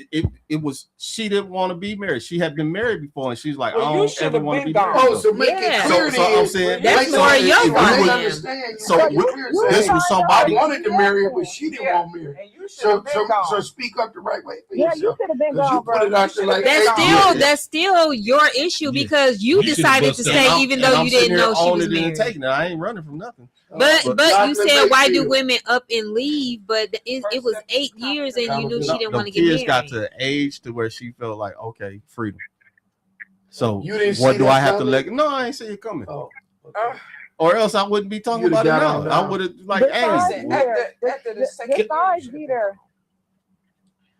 It was she didn't want to be married. She had been married before, and she's like,
Well,
I
you
don't
should've
ever want to
been
be married.
gone.
Oh, so make
Yeah.
it clear
So I'm
then.
saying
That's
so
more
if-
your
if we
fault
They
would-
then.
understand.
So
Like
you-
clear
you
this
saying,
was
I
somebody.
wanted to marry her, but she didn't
Yeah.
want me.
And you should
So,
have been gone.
so speak up the right way for
yeah, you
yourself.
should have been
'Cause you
gone,
put
bro.
it out there like
That's
8
still
years.
that's still your issue because you
You should've
decided to
bust
stay
out.
even
And
though
I'm
you
sitting
didn't
here
know she was
owning it and
married.
taking it. I ain't running from nothing.
But you
Chocolate
said why do
Mayfield.
women up and leave? But it was 8 years and you knew she didn't want to get
kids
married.
got to the age to where she felt like, okay, freedom. So
You didn't
what
see
do
that
I have to
coming?
let? No, I ain't see it coming.
Oh, okay.
Or else I wouldn't be talking
You'd have
about it
got on
now.
down.
I would have like,
The
hey,
signs
Listen,
be there.
after the
The
second
signs
year,
be there.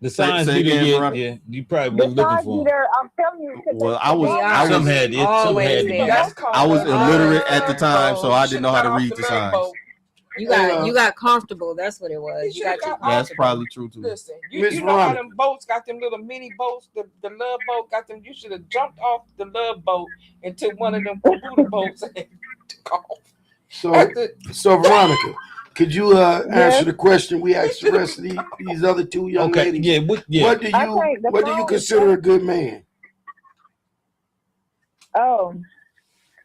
The
Say-
signs
say
be there,
again,
yeah,
Veronica.
yeah. You probably
The
wasn't looking
signs
for
be
them.
there. I'm telling you. 'Cause
Well,
they-
I was-
they
I
Some
was-
had it. Some
always
had
there.
it.
that's called
I was
the
illiterate at the time, so I
love
didn't know how to
boat.
read
You
the
should've got off
signs.
the love boat.
You got comfortable. That's what it was. You got too
Yeah,
That's
comfortable.
probably true too.
Listen,
Miss
you know how
Veronica.
them boats got them little mini boats, the love boat got them. You should have jumped off the love boat into one of them Buddha boats and took off.
So,
After-
so Veronica, could you
Yes.
answer the question we asked the rest of these other two young
Okay,
ladies?
yeah, yeah.
What do
I think the
you
phone-
consider a good man?
Oh,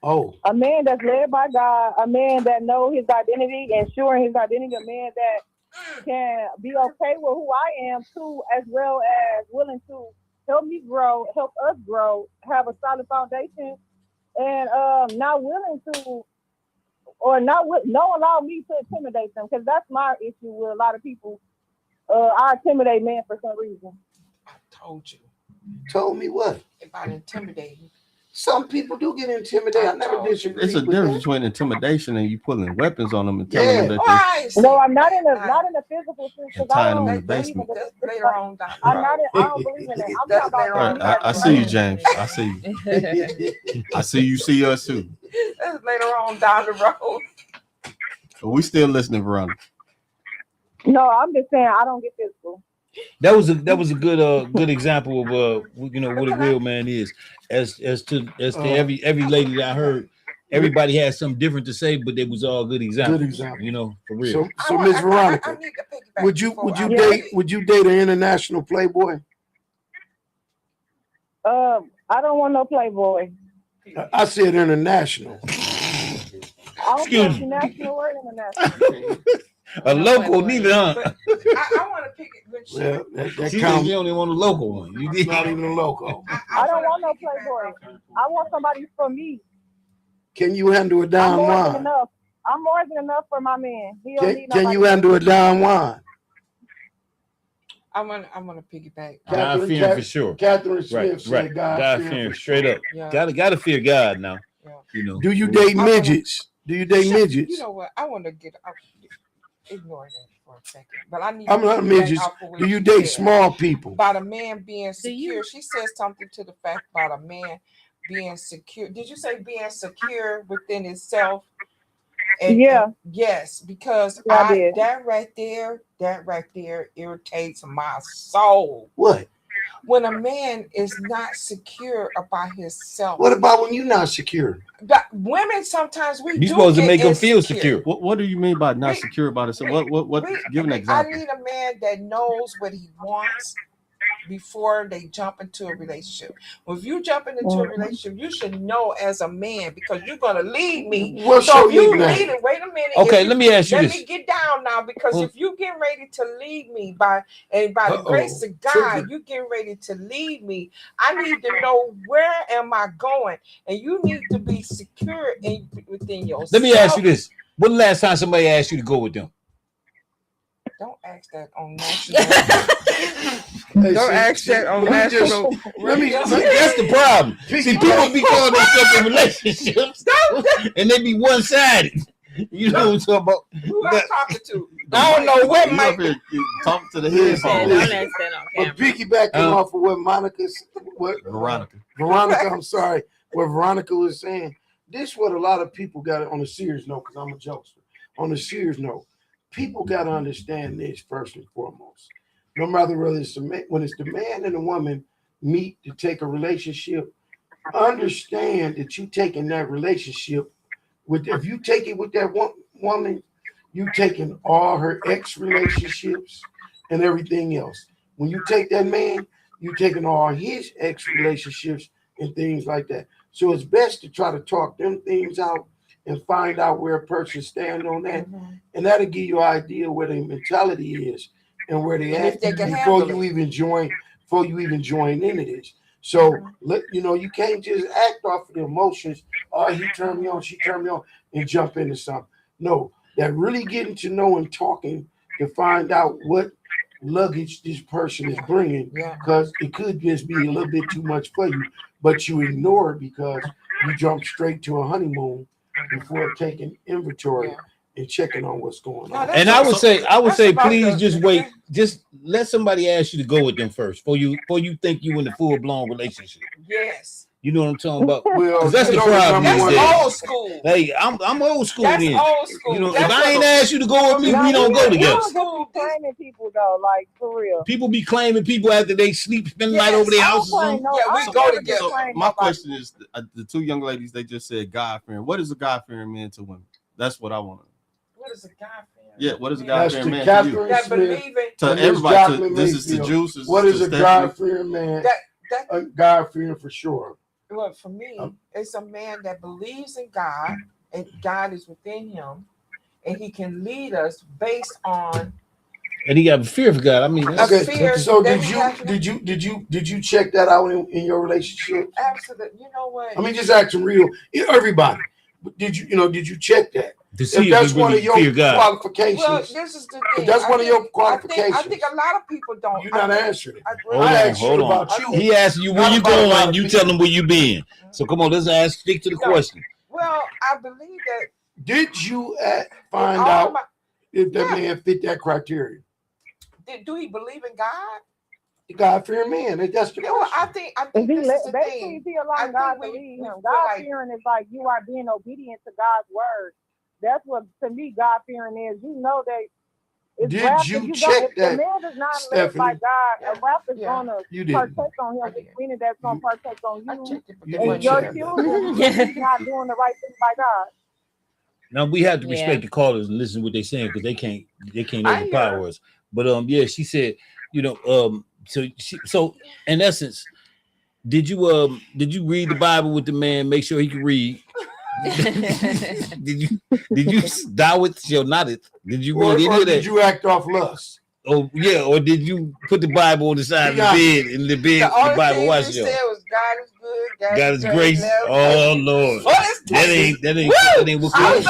Oh,
a man that's led by God, a man that knows his identity, ensuring his identity, a man that can be okay with who I am too, as well as willing to help me grow, help us grow, have a solid foundation, and not willing to, or don't allow me to intimidate them, because that's my issue with a lot of people. I intimidate men for some reason.
I told you
told me what?
about intimidating.
Some people do get intimidated. I never disagree.
It's a
with
difference
that.
between intimidation and you pulling weapons on them and telling
Yeah.
them that
Why?
No, I'm not in the physical sense,
And
because I
tying them
don't
in the
believe
basement.
in
That's
the,
later on down the
I'm
road.
not. I don't believe in that. I'm
That's
talking
later
about
on.
Right, I see you, James. I see you. I see you see us too.
That's later on down the road.
But we still listening, Veronica.
No, I'm just saying I don't get physical.
That was a good example of what a real man is. As to every lady that I heard, everybody had something different to say, but it was all good examples.
Good example.
For real.
So Miss Veronica,
I need to piggyback
would you
before I-
date an international playboy?
I don't want no playboy.
I said international.
I don't
Excuse
care
me.
national or international.
A local, neither, huh?
But I want to pick it. When she,
Well, that
She
counts.
only want a local one. You
It's
did.
not even a loco.
I don't
wanna
want no
piggyback
playboy.
off-
I want somebody for me.
Can you handle a
I'm
Don
more than
Juan?
enough. I'm more than enough for my man. He don't need
Can
nobody
you handle a
else.
Don Juan?
I'm gonna piggyback.
God
God fearing for sure.
Catherine Smith
Right,
said
right.
God,
God
fearing
fearing
for
straight
sure.
up.
Yeah.
Gotta fear God now.
Yeah.
Do you date
I wanna-
midgets? Do you date midgets?
You know what? I want to get ignore that for a second. But I need.
I'm
to
not
piggyback
midgets.
off of what
Do you
she
date
said
small people?
about a man being
Do you-
secure? She said something to the fact about a man being secure. Did you say being secure within himself?
Yeah.
Yes, because
Yeah, I did.
that right there irritates my soul.
What?
When a man is not secure about himself.
What about when you're not secure?
But women sometimes we
You
do
supposed to
get
make them feel
insecure.
secure.
What do you mean by not
We-
secure about it? So what? Give an
I
example.
need a man that knows what he wants, before they jump into a relationship. Well, if you jump into a relationship, you should know as a man because you're gonna lead me.
What's
So
your
if you
nickname?
lead it, wait a minute.
Okay,
if
let me ask you
let
this.
me get down now because
Well-
if you get ready to lead me by the grace of God,
Trigger.
you get ready to lead me. I need to know where am I going, and you need to be secure within yourself.
Let me ask you this. When the last time somebody asked you to go with them?
Don't ask that on national.
Hey,
Don't
see,
ask that on
let me
national.
let me
That's the problem. See, people be calling themselves in relationships and they be one-sided. You know what I'm talking about?
Who I'm talking to? I don't know what
You
might
up here talking to the
Man,
headphones.
don't ask that on
But
camera.
piggybacking off of what
Veronica.
I'm sorry, what Veronica was saying, this is what a lot of people got on a serious note, because I'm a jokester. On a serious note, people got to understand this first and foremost. No matter whether it's when it's the man and the woman meet to take a relationship, understand that you taking that relationship with, if you take it with that woman, you taking all her ex relationships and everything else. When you take that man, you taking all his ex relationships and things like that. So it's best to try to talk them things out and find out where a person stand on that, and that'll give you an idea where their mentality is and where they
And
at
if they can
before
handle
you even join into this. So you can't just act off of the emotions. Oh, he turned me on, she turned me on, and jump into something. No, that really getting to know and talking to find out what luggage this person is bringing, because it could just be a little bit too much for you, but you ignore it because you jump straight to a honeymoon before taking inventory and checking on what's going on.
And I would say,
about
please
the-
just wait. Just let somebody ask you to go with them first before you think you in a full-blown relationship.
Yes.
You know what I'm talking about?
Well,
'Cause that's the problem
That's
these days.
old school.
Hey, I'm old school
That's
then.
old school.
You know,
That's
if I ain't
what-
asked you to go with me, we don't go together.
School training people though, like for real.
People be claiming people after they sleep, spend the night over their houses.
Yeah, we
I
go
never
together.
So my question is, the two young ladies, they just said God-fearing. What is a God-fearing man to women? That's what I want to know.
What is a God fearing?
Yeah, what is a
That's
God-fearing
to
man
Catherine
to you?
That
Smith.
believe in
To
And this
everybody,
Jacqueline
this is to
Mayfield.
Juice.
What is
to
a
Stephanie.
God-fearing man?
that.
A God-fearing for sure.
Well, for me, it's a man that believes in God and God is within him, and he can lead us based on.
And he got fear for God. I mean, that's,
Okay,
fear
so
that
did you check that out in your relationship?
Absolutely. You know what?
I mean, just acting real. Everybody, did you check that?
to see
If that's
if we
one
really
of your
fear God.
qualifications,
Well, this is the thing.
that's
I
one of
think-
your qualifications.
I think a lot of people don't.
You're not answering it.
Hold
I
on,
asked you
hold on.
about you.
He asked you where
Not
you
about a lot
going.
of
You
people.
tell him where you been. So come on, let's stick to the
No.
question.
Well, I believe that.
Did you find
all
out
my-
if that
Yeah.
man fit that criteria?
do he believe in God?
The God-fearing man. That's the
Yeah, well, I
question.
think
If he
this is the
basically
thing.
if he
I
allowing
think
God to
we
lead
feel
him. God
like-
fearing is like you are being obedient to God's word. That's what to me God fearing is. You know that it's
Did
wrath
you
that
check
if
that,
the man is not led by
Stephanie?
God, a wrath is
Yeah.
gonna
You didn't.
partake on him,
I
which
did.
meaning that's gonna partake on
I
you
checked it, but
You
they
didn't
and
wasn't
your
check
there.
children if he's not doing the right thing by God.
Now we have to respect
Yeah.
the callers and listen to what they're saying because they can't
I
overpower
hear.
us. But yeah, she said, so in essence, did you read the Bible with the man? Make sure he can read. did you thou it shall not it? Did you
Or
read any of
did
that?
you act off lust?
Oh yeah, or did you put the Bible on the side of the
Yeah.
bed and the
The
Bible
only
watch
thing we
you?
said was God is good.
God is
great,
grace.
never-
Oh Lord,
What is
that ain't what
I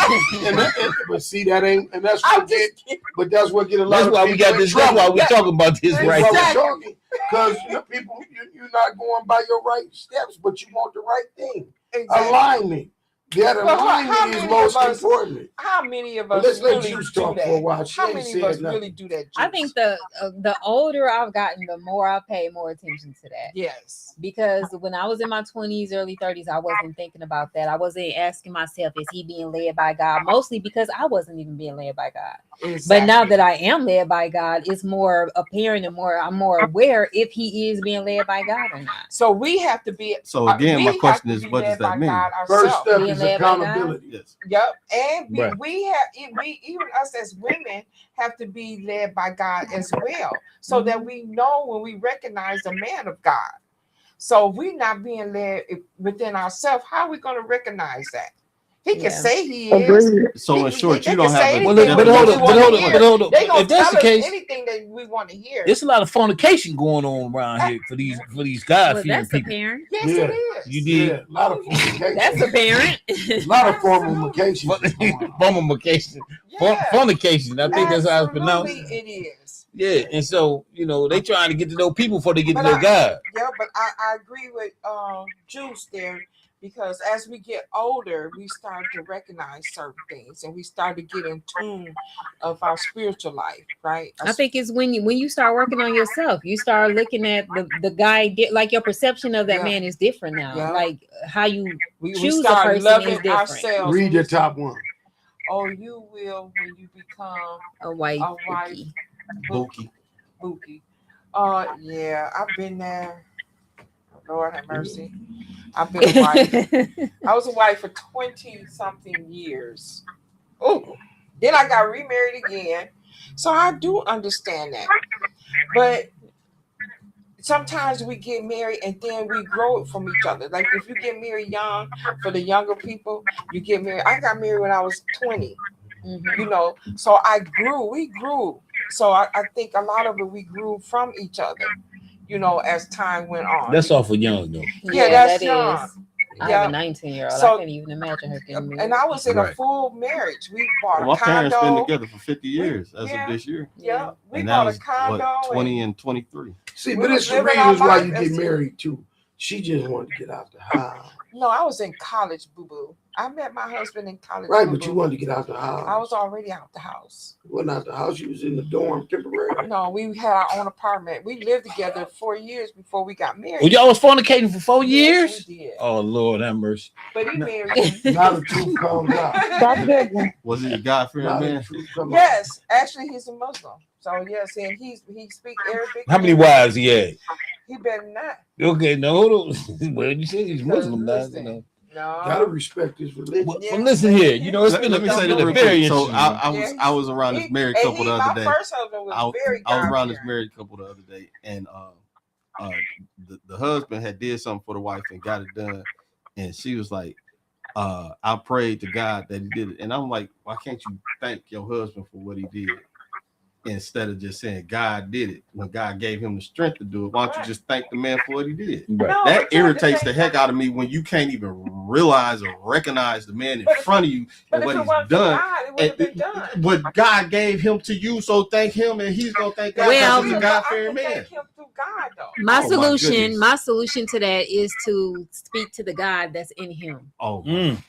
was
But see, that ain't, and that's
I'm
what get,
just kidding.
but that's what get a lot
That's
of
why
people
we got
in
this. That's
trouble.
why we talking about this
That's
right
That's why
now.
we're
Exactly.
talking, because people, you're not going by your right steps, but you want the right thing.
Exactly.
Alignment. That
Well, how
alignment is
many
most
of us-
important.
How many of
But
us
let's let
really
Juice
do
talk
that?
for a while. She
How
ain't
many
said
of us
nothing.
really do that?
I
Juice?
think the older I've gotten, the more I pay more attention to that.
yes.
Because when I was in my 20s, early 30s, I wasn't thinking about that. I wasn't asking myself, is he being led by God? Mostly because I wasn't even being led by God. But now that I am led by God, it's more apparent and I'm more aware if he is being led by God or not.
so we have to be.
So again,
we
my
have
question
to
is,
be
what does
led by
that mean?
God
First
ourselves.
step
Being
is It's
led by God.
accountability.
Yes.
Yep, and
Right.
we even us as women have to be led by God as well, so that we know when we recognize a man of God. So if we're not being led within ourselves, how are we going to recognize that? He can
Yeah.
say he is.
So in short,
They
you
can
don't have
say
a
Well,
anything
but
we
hold up,
want
but
to
hold up,
hear.
but hold up.
They gonna
If that's
tell
the
us
case,
anything that we want to hear.
there's a lot of fornication going on around here for these God
Well,
fearing
that's
people.
apparent.
Yes,
Yeah.
it is.
You need
Yeah, a lot of fornication.
That's apparent.
a lot of fornication.
fornication.
Yeah,
Fornication. I think that's how it's
absolutely,
pronounced.
it is.
Yeah, and so they trying to get to know people before they get to
But
know God.
Yeah, but I agree with Juice there, because as we get older, we start to recognize certain things, and we start to get in tune of our spiritual life, right?
I think it's when you start working on yourself, you start looking at the guy, like your perception of that
Yeah.
man is different now.
Yeah.
Like how you
we
choose a
start
person
loving
is different.
ourselves.
Read your top one.
Oh, you will when you become
A white
a wife.
cookie.
Bookie.
Bookie. Yeah, I've been there. Lord have mercy. I've been a wife. I was a wife for 20-something years. Oh, then I got remarried again. So I do understand that. But sometimes we get married and then we grow from each other. Like if you get married young, for the younger people, you get married. I got married when I was 20. So we grew. So I think a lot of it, we grew from each other, as time went on.
That's awful young though.
Yeah, that's
that
young.
is. I have a 19-year-old.
So-
I can't even imagine her getting married.
And I was in a
Right.
full marriage. We bought
My
a
parents been
condo.
together for 50 years as
Yeah.
of this year.
Yeah, we
And that
bought
was
a condo.
what, 20 and 23.
See,
We
but
was
it's the
living our
reasons why
life
you
as
get
a-
married too. She just wanted to get out the house.
No, I was in college, boo-boo. I met my husband in college.
Right,
boo-boo.
but you wanted to get out the house.
I was already out the house.
You wasn't out the house. You was in the dorm temporarily.
No, we had our own apartment. We lived together 4 years before we got married.
Well, y'all was fornicating for 4 years?
Yes, we did.
Oh Lord, have mercy.
But he married me.
Now the truth comes out.
That's good one.
Was he a God-fearing
Now the
man?
truth comes out.
Yes, actually, he's a Muslim. So yes, and he speaks Arabic.
How many wives he had?
He better not.
Okay, no, hold on. Well, you said he's Muslim now.
Listen.
Gotta
No.
respect his religion.
Well,
Yeah.
listen here. It's
Let
been
me say
a
this real
very
quick. So
interesting.
I was around this married couple the other day.
My first husband was very
I was around this
God-fearing.
married couple the other day, and the husband had did something for the wife and got it done, and she was like, I prayed to God that he did it, and I'm like, why can't you thank your husband for what he did instead of just saying God did it when God gave him the strength to do it? Why don't you just thank the man for what he did?
Right.
No,
That
but you have to
irritates the
think-
heck out of me when you can't even realize or recognize the man in
But-
front of you
But
and
if
what
it
he's
wasn't for
done.
God, it would have been done.
What God gave him to you, so thank him, and he's gonna thank God
Well,
because he's a
I
God-fearing
can
man.
thank him through God, though.
My
Oh, my
solution,
goodness.
my solution to that is to speak to the God that's in him.
Oh,
Mm.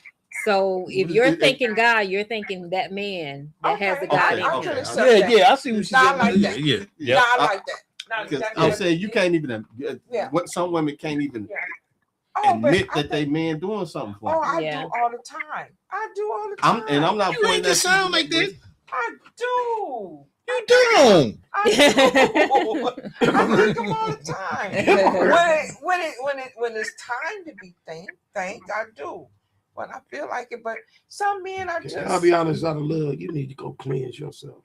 So if you're thinking God, you're thinking that man that has the
Okay,
God
okay,
in
I
him.
could
okay.
accept that.
I see what she
Nah, I
said.
like that.
Yeah,
Yeah.
Nah, I like that. Nah,
because
that-
I'm
that-
saying you can't even.
Yeah.
What some women can't even
Yeah. Oh, but
admit
I
that they
think-
man doing something for
Oh,
them.
I
Yeah.
do all the time. I do all the time.
I'm not
You
pointing
ain't just
at you,
sound like this.
I do.
You don't.
I do. I thank him all the time. When it's time to be thanked, I do. When I feel like it, but some men are just.
I'll be honest, out of love, you need to go cleanse yourself.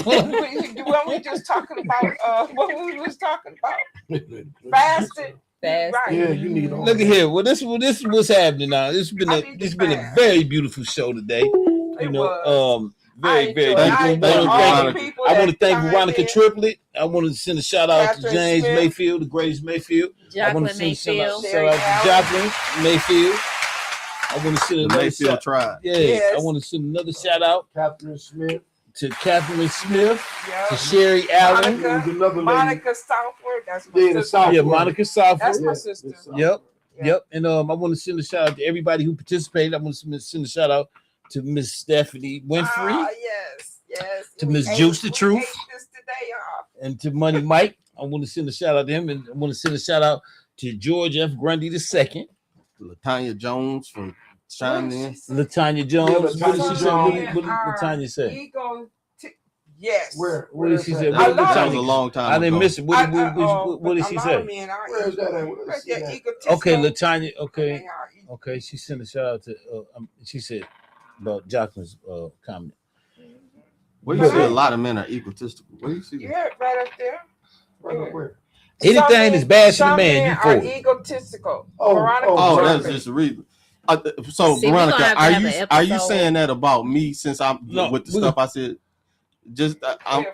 What we just talking about? What we was talking about? Fasting.
Fast.
Right.
Yeah, you need all
Look at
that.
here. Well, this is what's happening now. It's been
I
a
need to fast.
very beautiful show today. You
It
know,
was.
very very
enjoyed it.
Thank you.
beautiful.
I enjoyed all the
Veronica.
people
I want to
that
thank
chimed
Veronica
in.
Triplet. I want to send a shout out to
Catherine
James
Smith.
Mayfield, the greatest Mayfield. I want to
Jocelyn
send a
Mayfield.
shout out to Jocelyn Mayfield. I want to send
The
another
Mayfield
shout.
tribe.
Yeah,
Yes.
I want to send another shout out
Catherine Smith.
to Catherine Smith,
Yeah.
to Sherry Allen.
There was another lady.
Monica Southward. That's my
Yeah, the
sister.
Southward.
Yeah, Monica Southwood.
That's my
Yeah,
sister.
it's,
Yep.
Yeah.
Yep. And I want to send a shout out to everybody who participated. I want to send a shout out to Miss Stephanie Winfrey
Ah, yes.
To
We
Miss
ate-
Juice the
we
Truth.
ate this today, y'all.
and to Money Mike. I want to send a shout out to him, and I want to send a shout out to George F. Grundy II,
Latanya Jones for chiming in.
Latanya Jones.
Yeah,
What did she
Latanya
say?
Jones.
What did Latanya say?
Ego. Yes.
Where?
What did she say?
that?
What did
lot
That
of-
was a long time
I didn't
ago.
miss it. What did she say?
Where is that at? Where is
They're
that?
egotistical.
Okay, Latanya.
and
Okay,
they are
Okay, she sent a shout out to. She said about Jocelyn's comment.
Well, you see a lot of men are egotistical. What do you see?
Yeah, right up there.
Right up where?
Anything
Some men-
that's bashing a
some
man,
men
you
are
for it.
egotistical.
Oh,
Veronica
Oh,
Trumpet.
that's just a reason. So
See, we gonna
Veronica,
have to
are
have
you
an
are you
episode.
saying that about me since I'm
No,
with the
we-
stuff I said? Just I'm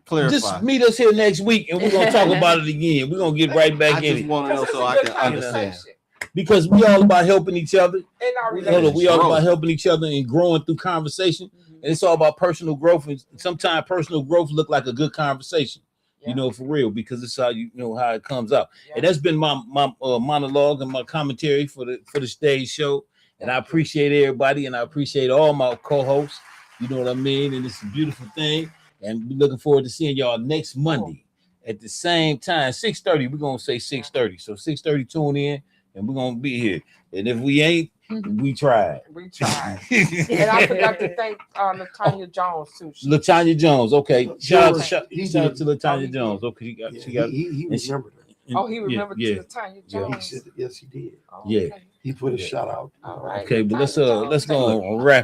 Clarify.
Just
clarify.
meet us here next week, and we're gonna talk about it again. We're gonna get right back
I
in
just
it
want to know
Because
so
it's
I
a good
can understand.
conversation
because we all about helping each other.
in our
We
Hold on,
relationship.
we all
Growth.
about helping each other and growing through conversation.
Mhm.
And it's all about personal growth. And sometimes personal growth look like a good conversation.
Yeah.
You know, for real, because it's how you know how it comes out.
Yeah.
And that's been my monologue and my commentary for the stage show. And I appreciate everybody, and I appreciate all my co-hosts. You know what I mean? And it's a beautiful thing. And we're looking forward to seeing y'all next Monday at the same time, 6:30. We're gonna say 6:30. So 6:30, tune in, and we're gonna be here. And if we ain't, we tried.
We tried. And I forgot to thank Latanya Jones too.
Latanya Jones, okay. Shout out to
He
shout out to
did.
Latanya Jones. Okay, she got.
He
and she-
remembered it.
Oh, he remembered
yeah.
Latanya
Yeah, he
Jones.
said, yes, he did.
Oh,
Yeah.
okay.
He put a
Yeah.
shout out.
All right.
Okay, but
Latanya Jones,
let's
thank
go
you.
on wrap.